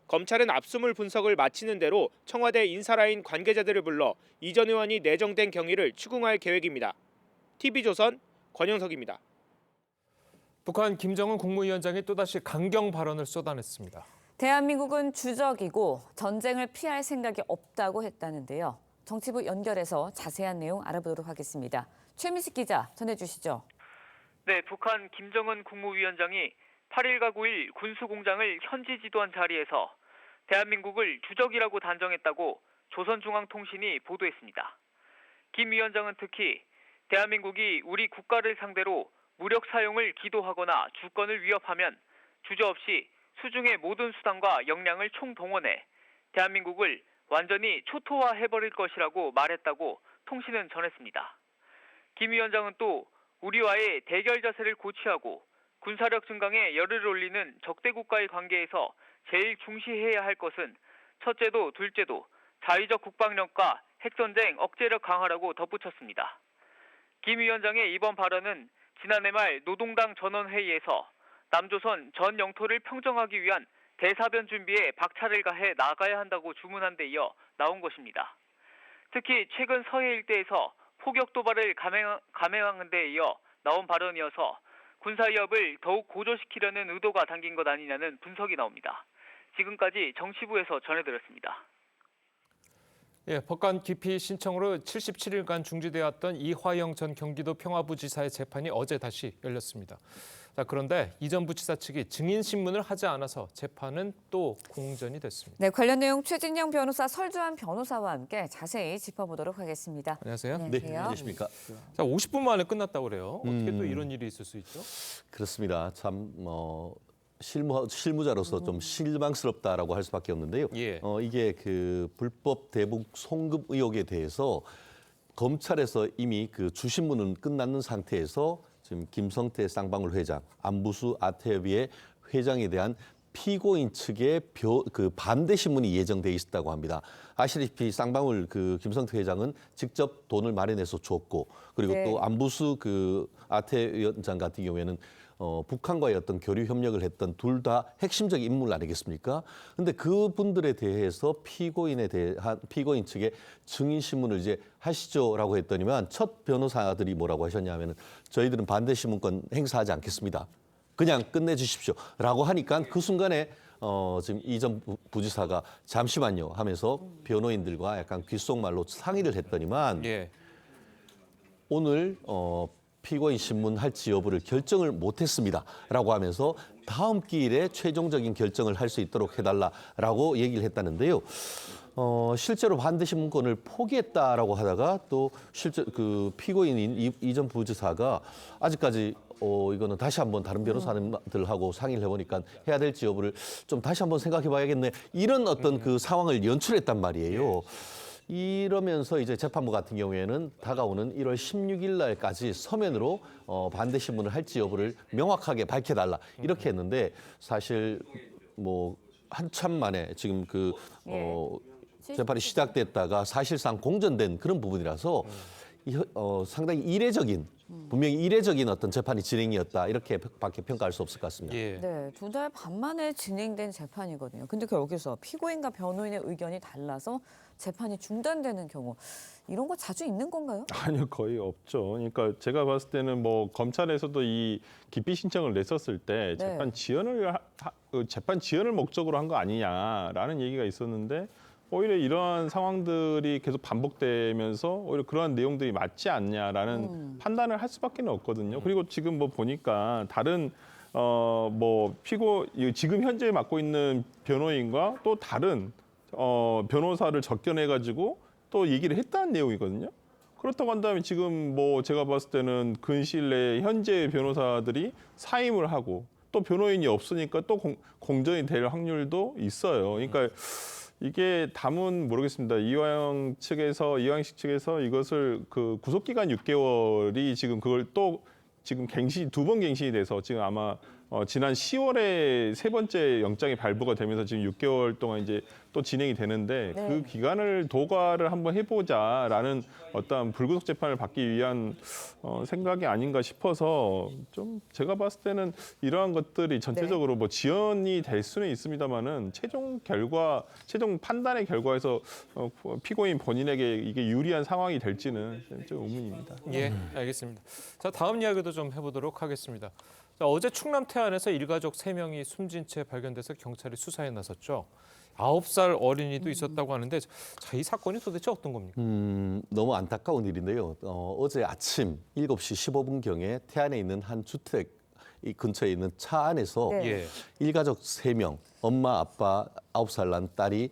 검찰은 압수물 분석을 마치는 대로 청와대 인사라인 관계자들을 불러 이 전 의원이 내정된 경위를 추궁할 계획입니다. TV조선 권영석입니다. 북한 김정은 국무위원장이 또다시 강경 발언을 쏟아냈습니다. 대한민국은 주적이고 전쟁을 피할 생각이 없다고 했다는데요. 정치부 연결해서 자세한 내용 알아보도록 하겠습니다. 최민식 기자 전해주시죠. 네, 북한 김정은 국무위원장이 8일과 9일 군수공장을 현지 지도한 자리에서 대한민국을 주적이라고 단정했다고 조선중앙통신이 보도했습니다. 김 위원장은 특히 대한민국이 우리 국가를 상대로 무력 사용을 기도하거나 주권을 위협하면 주저없이 수중의 모든 수단과 역량을 총동원해 대한민국을 완전히 초토화해버릴 것이라고 말했다고 통신은 전했습니다. 김 위원장은 또 우리와의 대결 자세를 고취하고 군사력 증강에 열을 올리는 적대국과의 관계에서 제일 중시해야 할 것은 첫째도 둘째도 자위적 국방력과 핵전쟁 억제력 강화라고 덧붙였습니다. 김 위원장의 이번 발언은 지난해 말 노동당 전원회의에서 남조선 전 영토를 평정하기 위한 대사변 준비에 박차를 가해 나가야 한다고 주문한 데 이어 나온 것입니다. 특히 최근 서해 일대에서 포격 도발을 감행한 데 이어 나온 발언이어서 군사위협을 더욱 고조시키려는 의도가 담긴 것 아니냐는 분석이 나옵니다. 지금까지 정치부에서 전해드렸습니다. 예, 법관 기피 신청으로 77일간 중지되었던 이화영 전 경기도 평화부지사의 재판이 어제 다시 열렸습니다. 자, 그런데 이 전 부지사 측이 증인 신문을 하지 않아서 재판은 또 공전이 됐습니다. 네, 관련 내용 최진영 변호사, 설주환 변호사와 함께 자세히 짚어보도록 하겠습니다. 안녕하세요. 안녕하세요. 네, 안녕하십니까. 자, 50분 만에 끝났다고 그래요. 어떻게 또 이런 일이 있을 수 있죠? 그렇습니다. 참 실무자로서 좀 실망스럽다라고 할 수밖에 없는데요. 예. 이게 그 불법 대북 송금 의혹에 대해서 검찰에서 이미 그 주신문은 끝났는 상태에서 지금 김성태 쌍방울 회장, 안부수 아태협의회 회장에 대한 피고인 측의 반대 신문이 예정돼 있었다고 합니다. 아시다시피 쌍방울 김성태 회장은 직접 돈을 마련해서 줬고, 그리고 네. 또 안부수 아태 위원장 같은 경우에는 북한과의 어떤 교류 협력을 했던 둘 다 핵심적 인물 아니겠습니까? 근데 그분들에 대해서 피고인 측의 증인 신문을 이제 하시죠라고 했더니만 첫 변호사들이 뭐라고 하셨냐면은 저희들은 반대 신문권 행사하지 않겠습니다. 그냥 끝내주십시오라고 하니까 그 순간에 지금 이 전 부지사가 잠시만요 하면서 변호인들과 약간 귓속말로 상의를 했더니만 오늘 피고인 신문 할지 여부를 결정을 못했습니다라고 하면서 다음 기일에 최종적인 결정을 할 수 있도록 해달라라고 얘기를 했다는데요. 실제로 반대 신문권을 포기했다라고 하다가 또 실제 그 피고인인 이 전 부지사가 아직까지 이거는 다시 한번 다른 변호사들하고 상의를 해보니까 해야 될지 여부를 좀 다시 한번 생각해봐야겠네. 이런 어떤 그 상황을 연출했단 말이에요. 이러면서 이제 재판부 같은 경우에는 다가오는 1월 16일 날까지 서면으로 반대 신문을 할지 여부를 명확하게 밝혀달라 이렇게 했는데 사실 뭐 한참 만에 지금 재판이 시작됐다가 사실상 공전된 그런 부분이라서 상당히 분명히 이례적인 어떤 재판이 진행이었다 이렇게밖에 평가할 수 없을 것 같습니다. 네, 2달 반 만에 진행된 재판이거든요. 근데 여기서 피고인과 변호인의 의견이 달라서 재판이 중단되는 경우 이런 거 자주 있는 건가요? 아니요, 거의 없죠. 그러니까 제가 봤을 때는 뭐 검찰에서도 이 기피 신청을 냈었을 때 재판 지연을 목적으로 한 거 아니냐라는 얘기가 있었는데 오히려 이러한 상황들이 계속 반복되면서 오히려 그러한 내용들이 맞지 않냐라는 판단을 할 수밖에 없거든요. 그리고 지금 뭐 보니까 다른 지금 현재 맡고 있는 변호인과 또 다른 변호사를 접견해가지고 또 얘기를 했다는 내용이거든요. 그렇다고 한다면 지금 뭐 제가 봤을 때는 근시일 내에 현재 변호사들이 사임을 하고 또 변호인이 없으니까 또 공전이 될 확률도 있어요. 그러니까 이게 담은 모르겠습니다. 이화영식 측에서 이것을 그 구속 기간 6개월이 지금 그걸 또 지금 두 번 갱신이 돼서 지금 아마 지난 10월에 세 번째 영장이 발부가 되면서 지금 6개월 동안 이제 또 진행이 되는데 그 기간을 도과를 한번 해보자라는 어떤 불구속 재판을 받기 위한 생각이 아닌가 싶어서 좀 제가 봤을 때는 이러한 것들이 전체적으로 뭐 지연이 될 수는 있습니다만은 최종 판단의 결과에서 피고인 본인에게 이게 유리한 상황이 될지는 좀 의문입니다. 예, 알겠습니다. 자, 다음 이야기도 좀 해보도록 하겠습니다. 어제 충남 태안에서 일가족 3명이 숨진 채 발견돼서 경찰이 수사에 나섰죠. 9살 어린이도 있었다고 하는데 자, 이 사건이 도대체 어떤 겁니까? 너무 안타까운 일인데요. 어제 아침 7시 15분경에 태안에 있는 한 주택 이 근처에 있는 차 안에서 네. 일가족 3명, 엄마, 아빠, 9살 난 딸이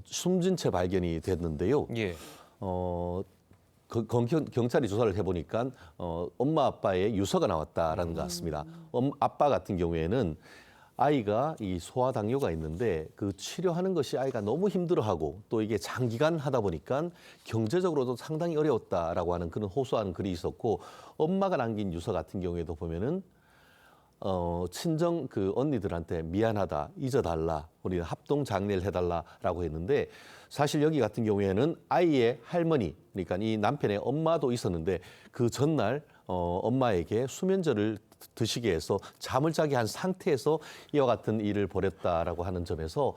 숨진 채 발견이 됐는데요. 예. 경찰이 조사를 해보니까 엄마, 아빠의 유서가 나왔다라는 것 같습니다. 아빠 같은 경우에는 아이가 이 소아당뇨가 있는데 그 치료하는 것이 아이가 너무 힘들어하고 또 이게 장기간 하다 보니까 경제적으로도 상당히 어려웠다라고 하는 그런 호소하는 글이 있었고, 엄마가 남긴 유서 같은 경우에도 보면은 친정 그 언니들한테 미안하다, 잊어달라, 우리는 합동 장례를 해달라라고 했는데, 사실 여기 같은 경우에는 아이의 할머니, 그러니까 이 남편의 엄마도 있었는데 그 전날 엄마에게 수면제를 드시게 해서 잠을 자게 한 상태에서 이와 같은 일을 벌였다라고 하는 점에서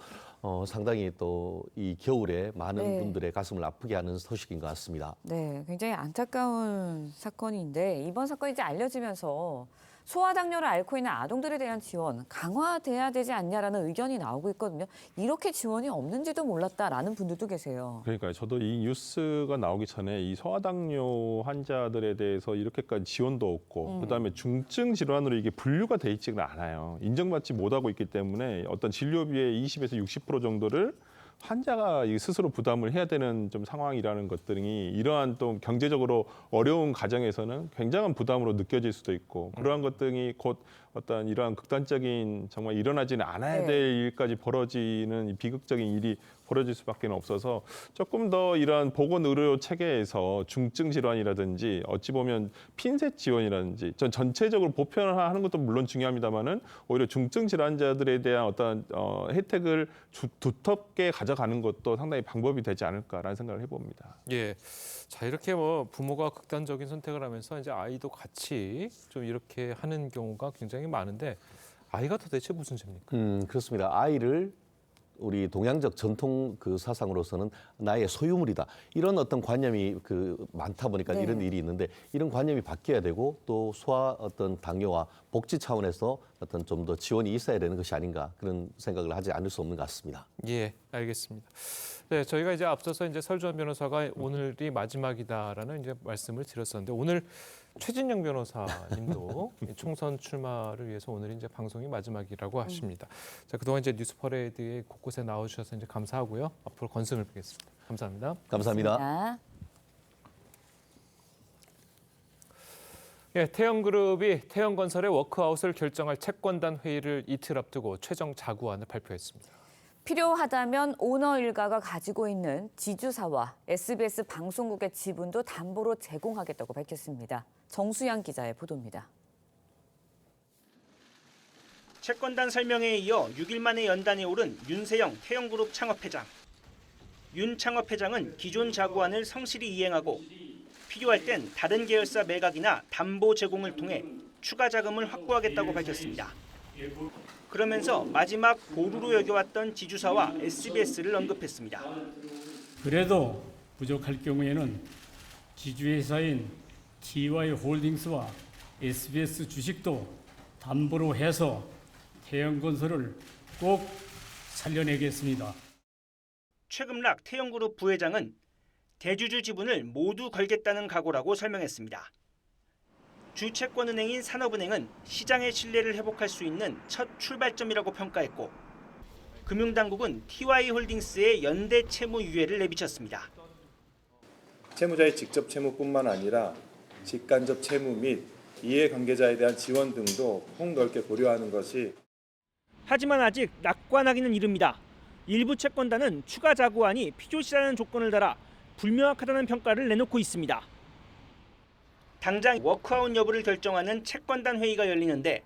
상당히 또 이 겨울에 많은 분들의 가슴을 아프게 하는 소식인 것 같습니다. 네, 굉장히 안타까운 사건인데 이번 사건이 이제 알려지면서 소아당뇨를 앓고 있는 아동들에 대한 지원 강화돼야 되지 않냐라는 의견이 나오고 있거든요. 이렇게 지원이 없는지도 몰랐다라는 분들도 계세요. 그러니까요. 저도 이 뉴스가 나오기 전에 이 소아당뇨 환자들에 대해서 이렇게까지 지원도 없고 그다음에 중증 질환으로 이게 분류가 돼 있지가 않아요. 인정받지 못하고 있기 때문에 어떤 진료비의 20에서 60% 정도를 환자가 스스로 부담을 해야 되는 좀 상황이라는 것들이 이러한 또 경제적으로 어려운 가정에서는 굉장한 부담으로 느껴질 수도 있고, 그러한 것들이 곧 어떤 이러한 극단적인 정말 일어나지는 않아야 될 일까지 벌어지는 이 비극적인 일이 벌어질 수밖에 없어서 조금 더 이러한 보건의료 체계에서 중증 질환이라든지 어찌 보면 핀셋 지원이라든지 전 전체적으로 보편화하는 것도 물론 중요합니다만은 오히려 중증 질환자들에 대한 어떤 혜택을 두텁게 가져가는 것도 상당히 방법이 되지 않을까라는 생각을 해봅니다. 예. 자, 이렇게 뭐 부모가 극단적인 선택을 하면서 이제 아이도 같이 좀 이렇게 하는 경우가 굉장히 많은데, 아이가 도대체 무슨 죄입니까? 그렇습니다. 아이를 우리 동양적 전통 그 사상으로서는 나의 소유물이다, 이런 어떤 관념이 많다 보니까 이런 일이 있는데, 이런 관념이 바뀌어야 되고 또 소아 어떤 당뇨와 복지 차원에서 어떤 좀 더 지원이 있어야 되는 것이 아닌가, 그런 생각을 하지 않을 수 없는 것 같습니다. 예, 알겠습니다. 네, 저희가 이제 앞서서 이제 설주환 변호사가 오늘이 마지막이다라는 이제 말씀을 드렸었는데, 오늘 최진영 변호사님도 총선 출마를 위해서 오늘 이제 방송이 마지막이라고 하십니다. 자, 그동안 이제 뉴스 퍼레이드에 곳곳에 나와주셔서 이제 감사하고요. 앞으로 건승을 뵙겠습니다. 감사합니다. 감사합니다. 예, 태영그룹이 태영건설의 워크아웃을 결정할 채권단 회의를 이틀 앞두고 최종 자구안을 발표했습니다. 필요하다면 오너 일가가 가지고 있는 지주사와 SBS 방송국의 지분도 담보로 제공하겠다고 밝혔습니다. 정수양 기자의 보도입니다. 채권단 설명회에 이어 6일 만에 연단에 오른 윤세영 태영그룹 창업회장. 윤 창업회장은 기존 자구안을 성실히 이행하고 필요할 땐 다른 계열사 매각이나 담보 제공을 통해 추가 자금을 확보하겠다고 밝혔습니다. 그러면서 마지막 보루로 여겨왔던 지주사와 SBS를 언급했습니다. 그래도 부족할 경우에는 지주회사인 TY홀딩스와 SBS 주식도 담보로 해서 태영건설을 꼭 살려내겠습니다. 최금락 태영그룹 부회장은 대주주 지분을 모두 걸겠다는 각오라고 설명했습니다. 주채권은행인 산업은행은 시장의 신뢰를 회복할 수 있는 첫 출발점이라고 평가했고, 금융당국은 TY홀딩스의 연대 채무 유예를 내비쳤습니다. 채무자의 직접 채무뿐만 아니라 직간접 채무 및 이해관계자에 대한 지원 등도 폭넓게 고려하는 것이. 하지만 아직 낙관하기는 이릅니다. 일부 채권단은 추가 자구안이 필요시라는 조건을 달아 불명확하다는 평가를 내놓고 있습니다. 당장 워크아웃 여부를 결정하는 채권단 회의가 열리는데,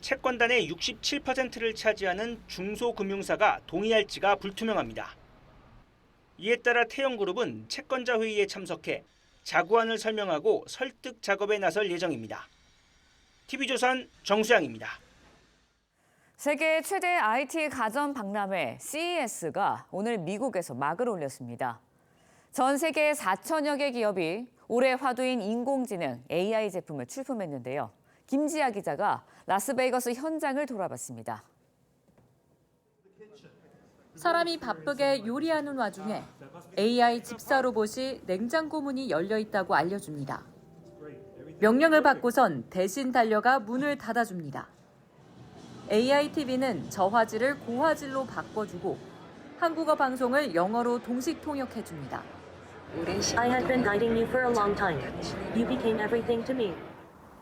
채권단의 67%를 차지하는 중소금융사가 동의할지가 불투명합니다. 이에 따라 태영그룹은 채권자 회의에 참석해 자구안을 설명하고 설득 작업에 나설 예정입니다. TV조선 정수양입니다. 세계 최대 IT 가전 박람회 CES가 오늘 미국에서 막을 올렸습니다. 전 세계 4천여 개 기업이 올해 화두인 인공지능 AI 제품을 출품했는데요. 김지아 기자가 라스베이거스 현장을 돌아봤습니다. 사람이 바쁘게 요리하는 와중에 AI 집사 로봇이 냉장고 문이 열려 있다고 알려줍니다. 명령을 받고선 대신 달려가 문을 닫아줍니다. AI TV는 저화질을 고화질로 바꿔주고 한국어 방송을 영어로 동식 통역해줍니다. I have been guiding you for a long time. You became everything to me.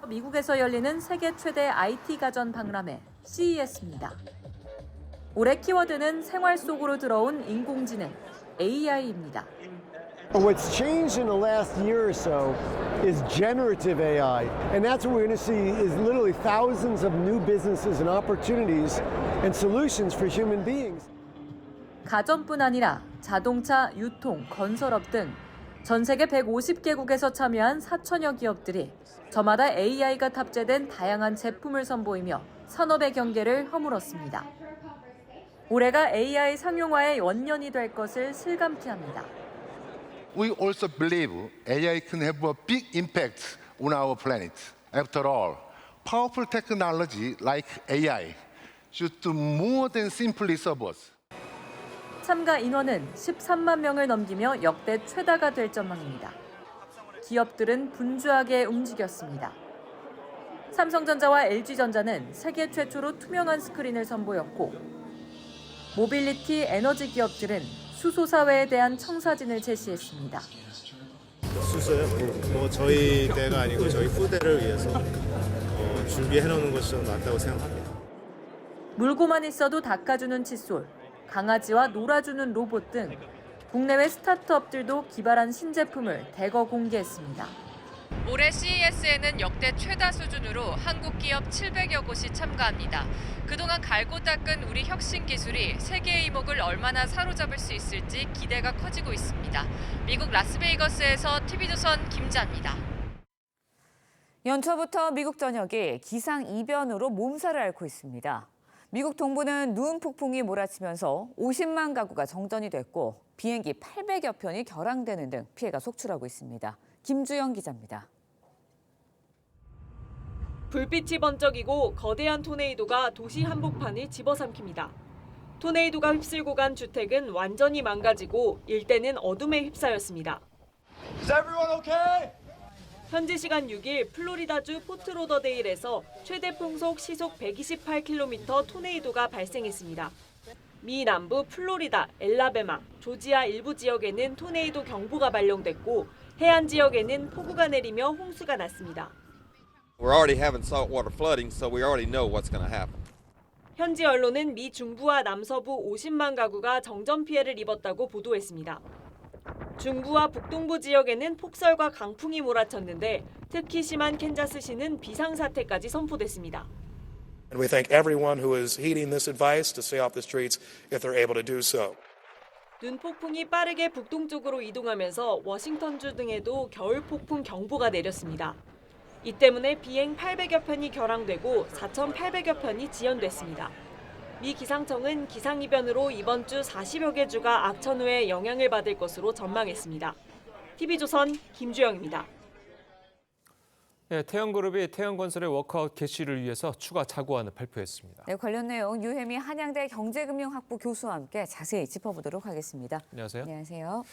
미국에서 열리는 세계 최대 IT 가전 박람회 CES입니다. 올해 키워드는 생활 속으로 들어온 인공지능 AI입니다. What's changed in the last year or so is generative AI. And that's what we're going to see is literally thousands of new businesses and opportunities and solutions for human beings. 가전뿐 아니라 자동차, 유통, 건설업 등 전 세계 150개국에서 참여한 4천여 기업들이 저마다 AI가 탑재된 다양한 제품을 선보이며 산업의 경계를 허물었습니다. 올해가 AI 상용화의 원년이 될 것을 실감케 합니다. We also believe AI can have a big impact on our planet. After all, powerful technology like AI should do more than simply serve us. 참가 인원은 13만 명을 넘기며 역대 최다가 될 전망입니다. 기업들은 분주하게 움직였습니다. 삼성전자와 LG전자는 세계 최초로 투명한 스크린을 선보였고 모빌리티 에너지 기업들은 수소 사회에 대한 청사진을 제시했습니다. 수소요? 뭐 저희 때가 아니고 저희 후대를 위해서 준비해 놓는 것이 좀 맞다고 생각합니다. 물고만 있어도 닦아주는 칫솔, 강아지와 놀아주는 로봇 등 국내외 스타트업들도 기발한 신제품을 대거 공개했습니다. 올해 CES에는 역대 최다 수준으로 한국 기업 700여 곳이 참가합니다. 그동안 갈고 닦은 우리 혁신 기술이 세계의 이목을 얼마나 사로잡을 수 있을지 기대가 커지고 있습니다. 미국 라스베이거스에서 TV조선 김자입니다. 연초부터 미국 전역이 기상이변으로 몸살을 앓고 있습니다. 미국 동부는 눈 폭풍이 몰아치면서 50만 가구가 정전이 됐고 비행기 800여 편이 결항되는 등 피해가 속출하고 있습니다. 김주영 기자입니다. 불빛이 번쩍이고 거대한 토네이도가 도시 한복판을 집어삼킵니다. 토네이도가 휩쓸고 간 주택은 완전히 망가지고 일대는 어둠에 휩싸였습니다. Is everyone okay? 현지 시간 6일 플로리다주 포트로더데일에서 최대 풍속 시속 128km 토네이도가 발생했습니다. 미 남부 플로리다, 엘라베마, 조지아 일부 지역에는 토네이도 경보가 발령됐고 해안 지역에는 폭우가 내리며 홍수가 났습니다. We're already having saltwater flooding, so we already know what's going to happen. 현지 언론은 미 중부와 남서부 50만 가구가 정전 피해를 입었다고 보도했습니다. 중부와 북동부 지역에는 폭설과 강풍이 몰아쳤는데 특히 심한 캔자스시는 비상사태까지 선포됐습니다. And we thank everyone who is heeding this advice to stay off the streets if they're able to do so. 눈폭풍이 빠르게 북동쪽으로 이동하면서 워싱턴주 등에도 겨울 폭풍 경보가 내렸습니다. 이 때문에 비행 800여 편이 결항되고 4,800여 편이 지연됐습니다. 미 기상청은 기상이변으로 이번 주 40여 개 주가 악천후에 영향을 받을 것으로 전망했습니다. TV조선 김주영입니다. 네, 태영그룹이 태영건설의 워크아웃 개시를 위해서 추가 자구안을 발표했습니다. 네, 관련 내용 유혜미 한양대 경제금융학부 교수와 함께 자세히 짚어보도록 하겠습니다. 안녕하세요. 안녕하세요.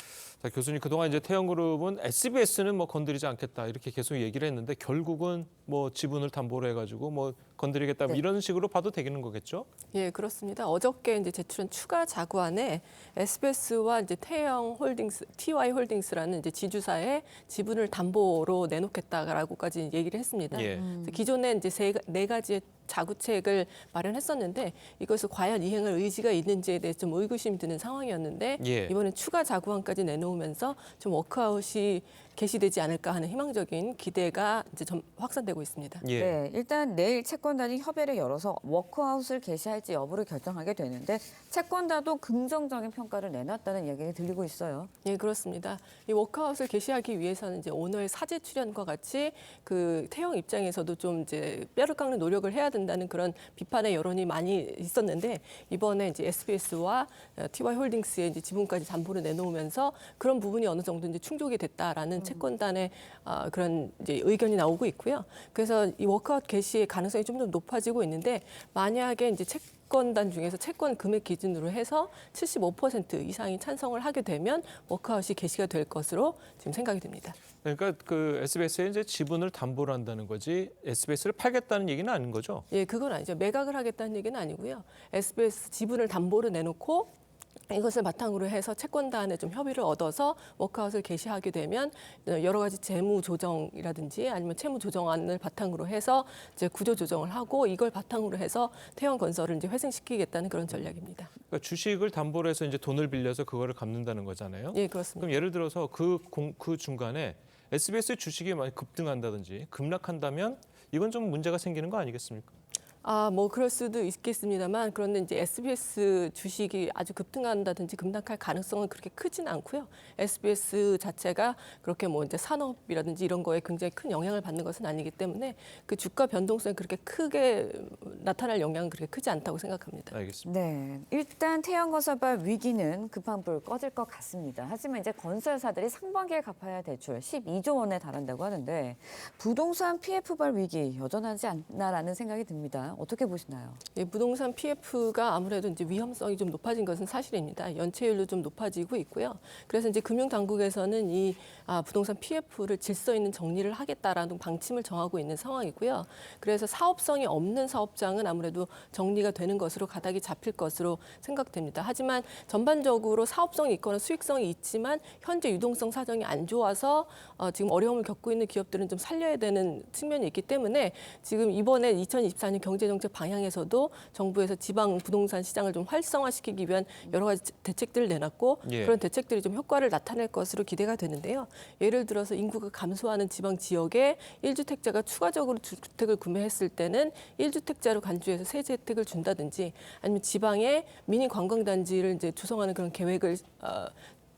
자, 교수님 그동안 이제 태영그룹은 SBS는 뭐 건드리지 않겠다 이렇게 계속 얘기를 했는데 결국은 뭐 지분을 담보로 해가지고 뭐 건드리겠다 네. 이런 식으로 봐도 되는 거겠죠? 예, 그렇습니다. 어저께 이제 제출한 추가 자구안에 SBS와 이제 태영홀딩스, TY홀딩스라는 이제 지주사의 지분을 담보로 내놓겠다라고까지 얘기를 했습니다. 예. 기존에 이제 네 가지의 자구책을 마련했었는데 이것을 과연 이행할 의지가 있는지에 대해 좀 의구심이 드는 상황이었는데 예. 이번엔 추가 자구안까지 내놓으면서 좀 워크아웃이 개시되지 않을까 하는 희망적인 기대가 이제 좀 확산되고 있습니다. 예. 네, 일단 내일 채권단이 협의를 열어서 워크아웃을 개시할지 여부를 결정하게 되는데 채권단도 긍정적인 평가를 내놨다는 이야기가 들리고 있어요. 예, 그렇습니다. 이 워크아웃을 개시하기 위해서는 이제 오너의 사제 출연과 같이 그 태영 입장에서도 좀 이제 뼈를 깎는 노력을 해야 된다는 그런 비판의 여론이 많이 있었는데 이번에 이제 SBS와 TY홀딩스의 이제 지분까지 담보를 내놓으면서 그런 부분이 어느 정도 이제 충족이 됐다라는 채권단의 그런 이제 의견이 나오고 있고요. 그래서 이 워크아웃 개시의 가능성이 좀 더 높아지고 있는데 만약에 이제 채권단 중에서 채권 금액 기준으로 해서 75% 이상이 찬성을 하게 되면 워크아웃이 개시가 될 것으로 지금 생각이 됩니다. 그러니까 그 SBS에 이제 지분을 담보로 한다는 거지 SBS를 팔겠다는 얘기는 아닌 거죠? 예, 그건 아니죠. 매각을 하겠다는 얘기는 아니고요. SBS 지분을 담보로 내놓고 이것을 바탕으로 해서 채권단에 좀 협의를 얻어서 워크아웃을 개시하게 되면 여러 가지 재무 조정이라든지 아니면 채무 조정안을 바탕으로 해서 이제 구조 조정을 하고 이걸 바탕으로 해서 태형건설을 이제 회생시키겠다는 그런 전략입니다. 그러니까 주식을 담보로 해서 이제 돈을 빌려서 그거를 갚는다는 거잖아요. 예, 그렇습니다. 그럼 예를 들어서 그 중간에 SBS 주식이 많이 급등한다든지 급락한다면 이건 좀 문제가 생기는 거 아니겠습니까? 뭐 그럴 수도 있겠습니다만 그런데 이제 SBS 주식이 아주 급등한다든지 급락할 가능성은 그렇게 크지는 않고요. SBS 자체가 그렇게 뭐 이제 산업이라든지 이런 거에 굉장히 큰 영향을 받는 것은 아니기 때문에 그 주가 변동성이 그렇게 크게 나타날 영향은 그렇게 크지 않다고 생각합니다. 알겠습니다. 네, 일단 태형건설발 위기는 급한 불 꺼질 것 같습니다. 하지만 이제 건설사들이 상반기에 갚아야 할 대출 12조 원에 달한다고 하는데 부동산 PF발 위기 여전하지 않나라는 생각이 듭니다. 어떻게 보시나요? 예, 부동산 PF가 아무래도 이제 위험성이 좀 높아진 것은 사실입니다. 연체율도 좀 높아지고 있고요. 그래서 이제 금융당국에서는 이 부동산 PF를 질서 있는 정리를 하겠다라는 방침을 정하고 있는 상황이고요. 그래서 사업성이 없는 사업장은 아무래도 정리가 되는 것으로 가닥이 잡힐 것으로 생각됩니다. 하지만 전반적으로 사업성이 있거나 수익성이 있지만 현재 유동성 사정이 안 좋아서 지금 어려움을 겪고 있는 기업들은 좀 살려야 되는 측면이 있기 때문에 지금 이번에 2024년 경제정책 방향에서도 정부에서 지방 부동산 시장을 좀 활성화시키기 위한 여러 가지 대책들을 내놨고 그런 대책들이 좀 효과를 나타낼 것으로 기대가 되는데요. 예를 들어서 인구가 감소하는 지방 지역에 1주택자가 추가적으로 주택을 구매했을 때는 1주택자로 간주해서 세제 혜택을 준다든지 아니면 지방에 미니 관광단지를 이제 조성하는 그런 계획을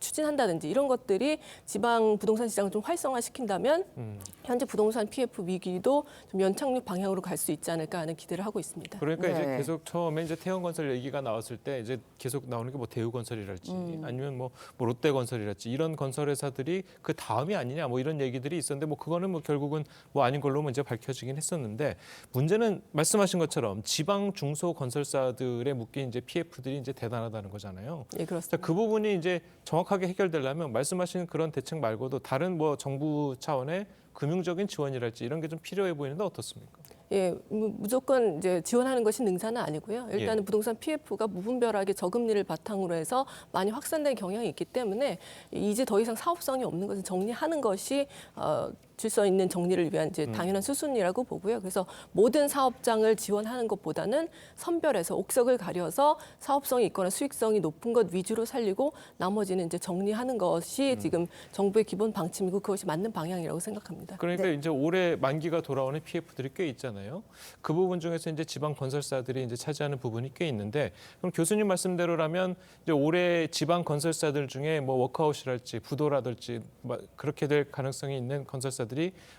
추진한다든지 이런 것들이 지방 부동산 시장을 좀 활성화시킨다면 현재 부동산 PF 위기도 좀 연착륙 방향으로 갈 수 있지 않을까 하는 기대를 하고 있습니다. 그러니까 이제 계속 처음에 이제 태형건설 얘기가 나왔을 때 이제 계속 나오는 게 뭐 대우건설이랄지 아니면 뭐 롯데건설이랄지 이런 건설회사들이 그 다음이 아니냐 뭐 이런 얘기들이 있었는데 뭐 그거는 뭐 결국은 뭐 아닌 걸로 이제 밝혀지긴 했었는데 문제는 말씀하신 것처럼 지방 중소 건설사들에 묶인 이제 PF들이 이제 대단하다는 거잖아요. 예, 그렇습니다. 그 부분이 이제 정확하게 해결되려면 말씀하신 그런 대책 말고도 다른 뭐 정부 차원의 금융적인 지원이랄지 이런 게 좀 필요해 보이는데 어떻습니까? 예, 무조건 이제 지원하는 것이 능사는 아니고요. 일단은 부동산 PF가 무분별하게 저금리를 바탕으로 해서 많이 확산된 경향이 있기 때문에 이제 더 이상 사업성이 없는 것은 정리하는 것이 질서 있는 정리를 위한 이제 당연한 수순이라고 보고요. 그래서 모든 사업장을 지원하는 것보다는 선별해서 옥석을 가려서 사업성이 있거나 수익성이 높은 것 위주로 살리고 나머지는 이제 정리하는 것이 지금 정부의 기본 방침이고 그것이 맞는 방향이라고 생각합니다. 그러니까 이제 올해 만기가 돌아오는 PF들이 꽤 있잖아요. 그 부분 중에서 이제 지방 건설사들이 이제 차지하는 부분이 꽤 있는데 그럼 교수님 말씀대로라면 이제 올해 지방 건설사들 중에 뭐 워크아웃이랄지 부도라든지 그렇게 될 가능성이 있는 건설사들이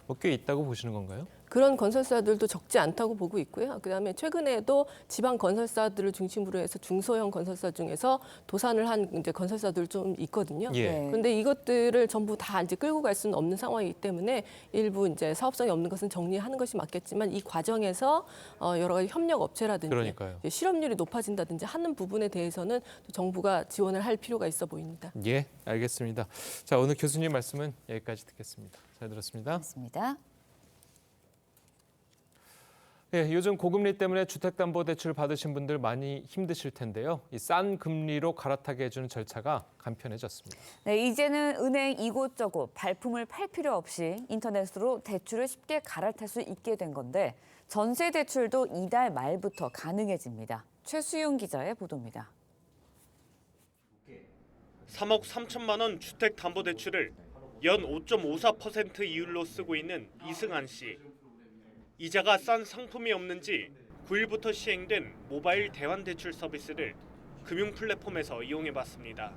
뭐 꽤 있다고 보시는 건가요? 그런 건설사들도 적지 않다고 보고 있고요. 그다음에 최근에도 지방 건설사들을 중심으로 해서 중소형 건설사 중에서 도산을 한 이제 건설사들 좀 있거든요. 그런데 이것들을 전부 다 이제 끌고 갈 수는 없는 상황이기 때문에 일부 이제 사업성이 없는 것은 정리하는 것이 맞겠지만 이 과정에서 여러 가지 협력 업체라든지 실업률이 높아진다든지 하는 부분에 대해서는 또 정부가 지원을 할 필요가 있어 보입니다. 예, 알겠습니다. 자, 오늘 교수님 말씀은 여기까지 듣겠습니다. 잘 들었습니다. 맞습니다. 예, 요즘 고금리 때문에 주택담보대출 받으신 분들 많이 힘드실 텐데요. 이 싼 금리로 갈아타게 해주는 절차가 간편해졌습니다. 네, 이제는 은행 이곳저곳 발품을 팔 필요 없이 인터넷으로 대출을 쉽게 갈아탈 수 있게 된 건데 전세 대출도 이달 말부터 가능해집니다. 최수용 기자의 보도입니다. 3억 3천만 원 주택담보대출을 연 5.54% 이율로 쓰고 있는 이승한 씨. 이자가 싼 상품이 없는지 9일부터 시행된 모바일 대환대출 서비스를 금융 플랫폼에서 이용해봤습니다.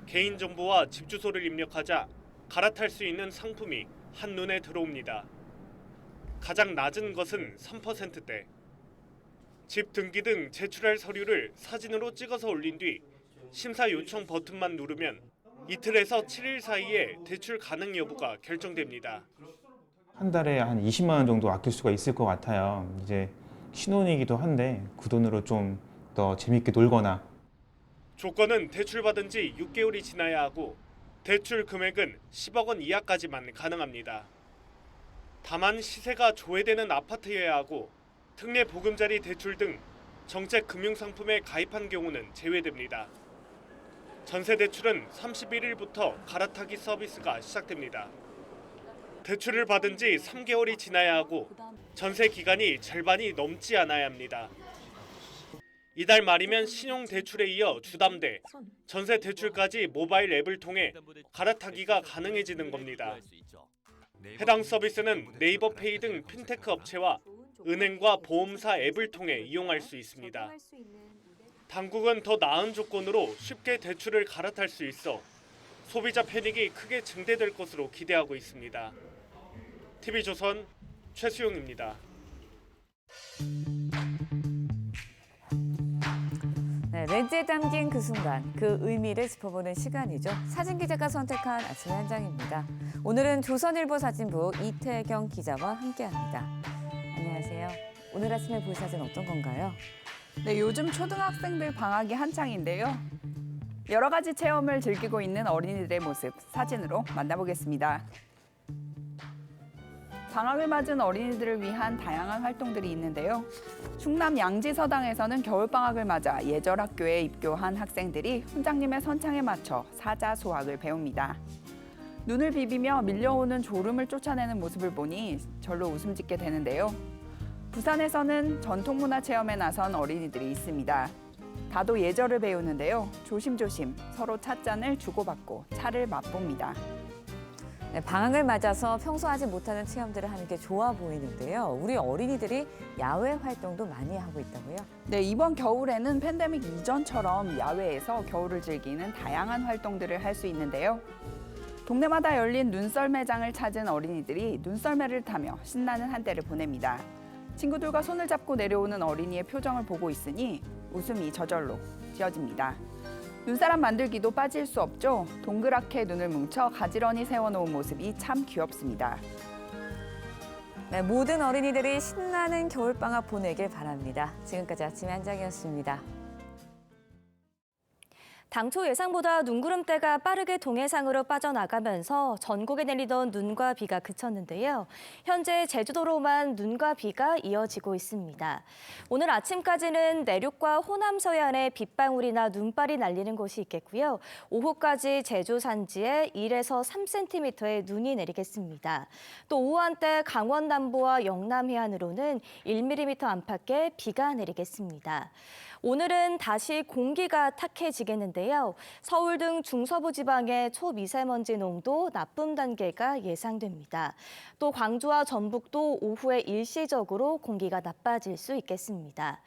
개인정보와 집 주소를 입력하자 갈아탈 수 있는 상품이 한눈에 들어옵니다. 가장 낮은 것은 3%대. 집 등기 등 제출할 서류를 사진으로 찍어서 올린 뒤 심사 요청 버튼만 누르면 이틀에서 7일 사이에 대출 가능 여부가 결정됩니다. 한 달에 한 20만 원 정도 아낄 수가 있을 것 같아요. 이제 신혼이기도 한데 그 돈으로 좀 더 재밌게 놀거나. 조건은 대출받은 지 6개월이 지나야 하고 대출 금액은 10억 원 이하까지만 가능합니다. 다만 시세가 조회되는 아파트여야 하고 특례 보금자리 대출 등 정책 금융상품에 가입한 경우는 제외됩니다. 전세 대출은 31일부터 갈아타기 서비스가 시작됩니다. 대출을 받은 지 3개월이 지나야 하고 전세 기간이 절반이 넘지 않아야 합니다. 이달 말이면 신용대출에 이어 주담대, 전세 대출까지 모바일 앱을 통해 갈아타기가 가능해지는 겁니다. 해당 서비스는 네이버페이 등 핀테크 업체와 은행과 보험사 앱을 통해 이용할 수 있습니다. 당국은 더 나은 조건으로 쉽게 대출을 갈아탈 수 있어 소비자 패닉이 크게 증대될 것으로 기대하고 있습니다. TV조선 최수용입니다. 네, 렌즈에 담긴 그 순간, 그 의미를 짚어보는 시간이죠. 사진기자가 선택한 아침의 한 장입니다. 오늘은 조선일보 사진부 이태경 기자와 함께합니다. 안녕하세요. 오늘 아침에 볼 사진 어떤 건가요? 네, 요즘 초등학생들 방학이 한창인데요. 여러 가지 체험을 즐기고 있는 어린이들의 모습 사진으로 만나보겠습니다. 방학을 맞은 어린이들을 위한 다양한 활동들이 있는데요. 충남 양지서당에서는 겨울방학을 맞아 예절 학교에 입교한 학생들이 훈장님의 선창에 맞춰 사자소학을 배웁니다. 눈을 비비며 밀려오는 졸음을 쫓아내는 모습을 보니 절로 웃음 짓게 되는데요. 부산에서는 전통문화 체험에 나선 어린이들이 있습니다. 다도 예절을 배우는데요. 조심조심 서로 찻잔을 주고받고 차를 맛봅니다. 네, 방학을 맞아서 평소 하지 못하는 체험들을 하는 게 좋아 보이는데요. 우리 어린이들이 야외 활동도 많이 하고 있다고요? 네, 이번 겨울에는 팬데믹 이전처럼 야외에서 겨울을 즐기는 다양한 활동들을 할 수 있는데요. 동네마다 열린 눈썰 매장을 찾은 어린이들이 눈썰매를 타며 신나는 한때를 보냅니다. 친구들과 손을 잡고 내려오는 어린이의 표정을 보고 있으니 웃음이 저절로 지어집니다. 눈사람 만들기도 빠질 수 없죠. 동그랗게 눈을 뭉쳐 가지런히 세워놓은 모습이 참 귀엽습니다. 네, 모든 어린이들이 신나는 겨울방학 보내길 바랍니다. 지금까지 아침의 한 장이었습니다. 당초 예상보다 눈구름대가 빠르게 동해상으로 빠져나가면서 전국에 내리던 눈과 비가 그쳤는데요. 현재 제주도로만 눈과 비가 이어지고 있습니다. 오늘 아침까지는 내륙과 호남 서해안에 빗방울이나 눈발이 날리는 곳이 있겠고요. 오후까지 제주 산지에 1에서 3cm의 눈이 내리겠습니다. 또 오후 한때 강원 남부와 영남 해안으로는 1mm 안팎의 비가 내리겠습니다. 오늘은 다시 공기가 탁해지겠는데요. 서울 등 중서부 지방의 초미세먼지 농도 나쁨 단계가 예상됩니다. 또 광주와 전북도 오후에 일시적으로 공기가 나빠질 수 있겠습니다.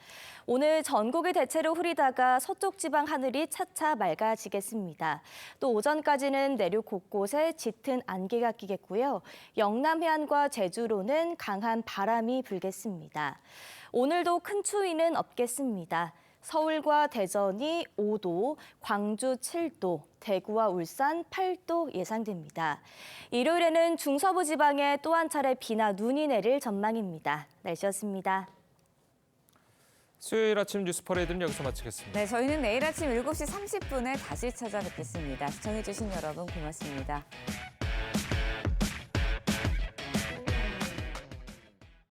오늘 전국이 대체로 흐리다가 서쪽 지방 하늘이 차차 맑아지겠습니다. 또 오전까지는 내륙 곳곳에 짙은 안개가 끼겠고요. 영남 해안과 제주로는 강한 바람이 불겠습니다. 오늘도 큰 추위는 없겠습니다. 서울과 대전이 5도, 광주 7도, 대구와 울산 8도 예상됩니다. 일요일에는 중서부 지방에 또 한 차례 비나 눈이 내릴 전망입니다. 날씨였습니다. 수요일 아침 뉴스 퍼레이드는 여기서 마치겠습니다. 네, 저희는 내일 아침 7시 30분에 다시 찾아뵙겠습니다. 시청해주신 여러분 고맙습니다.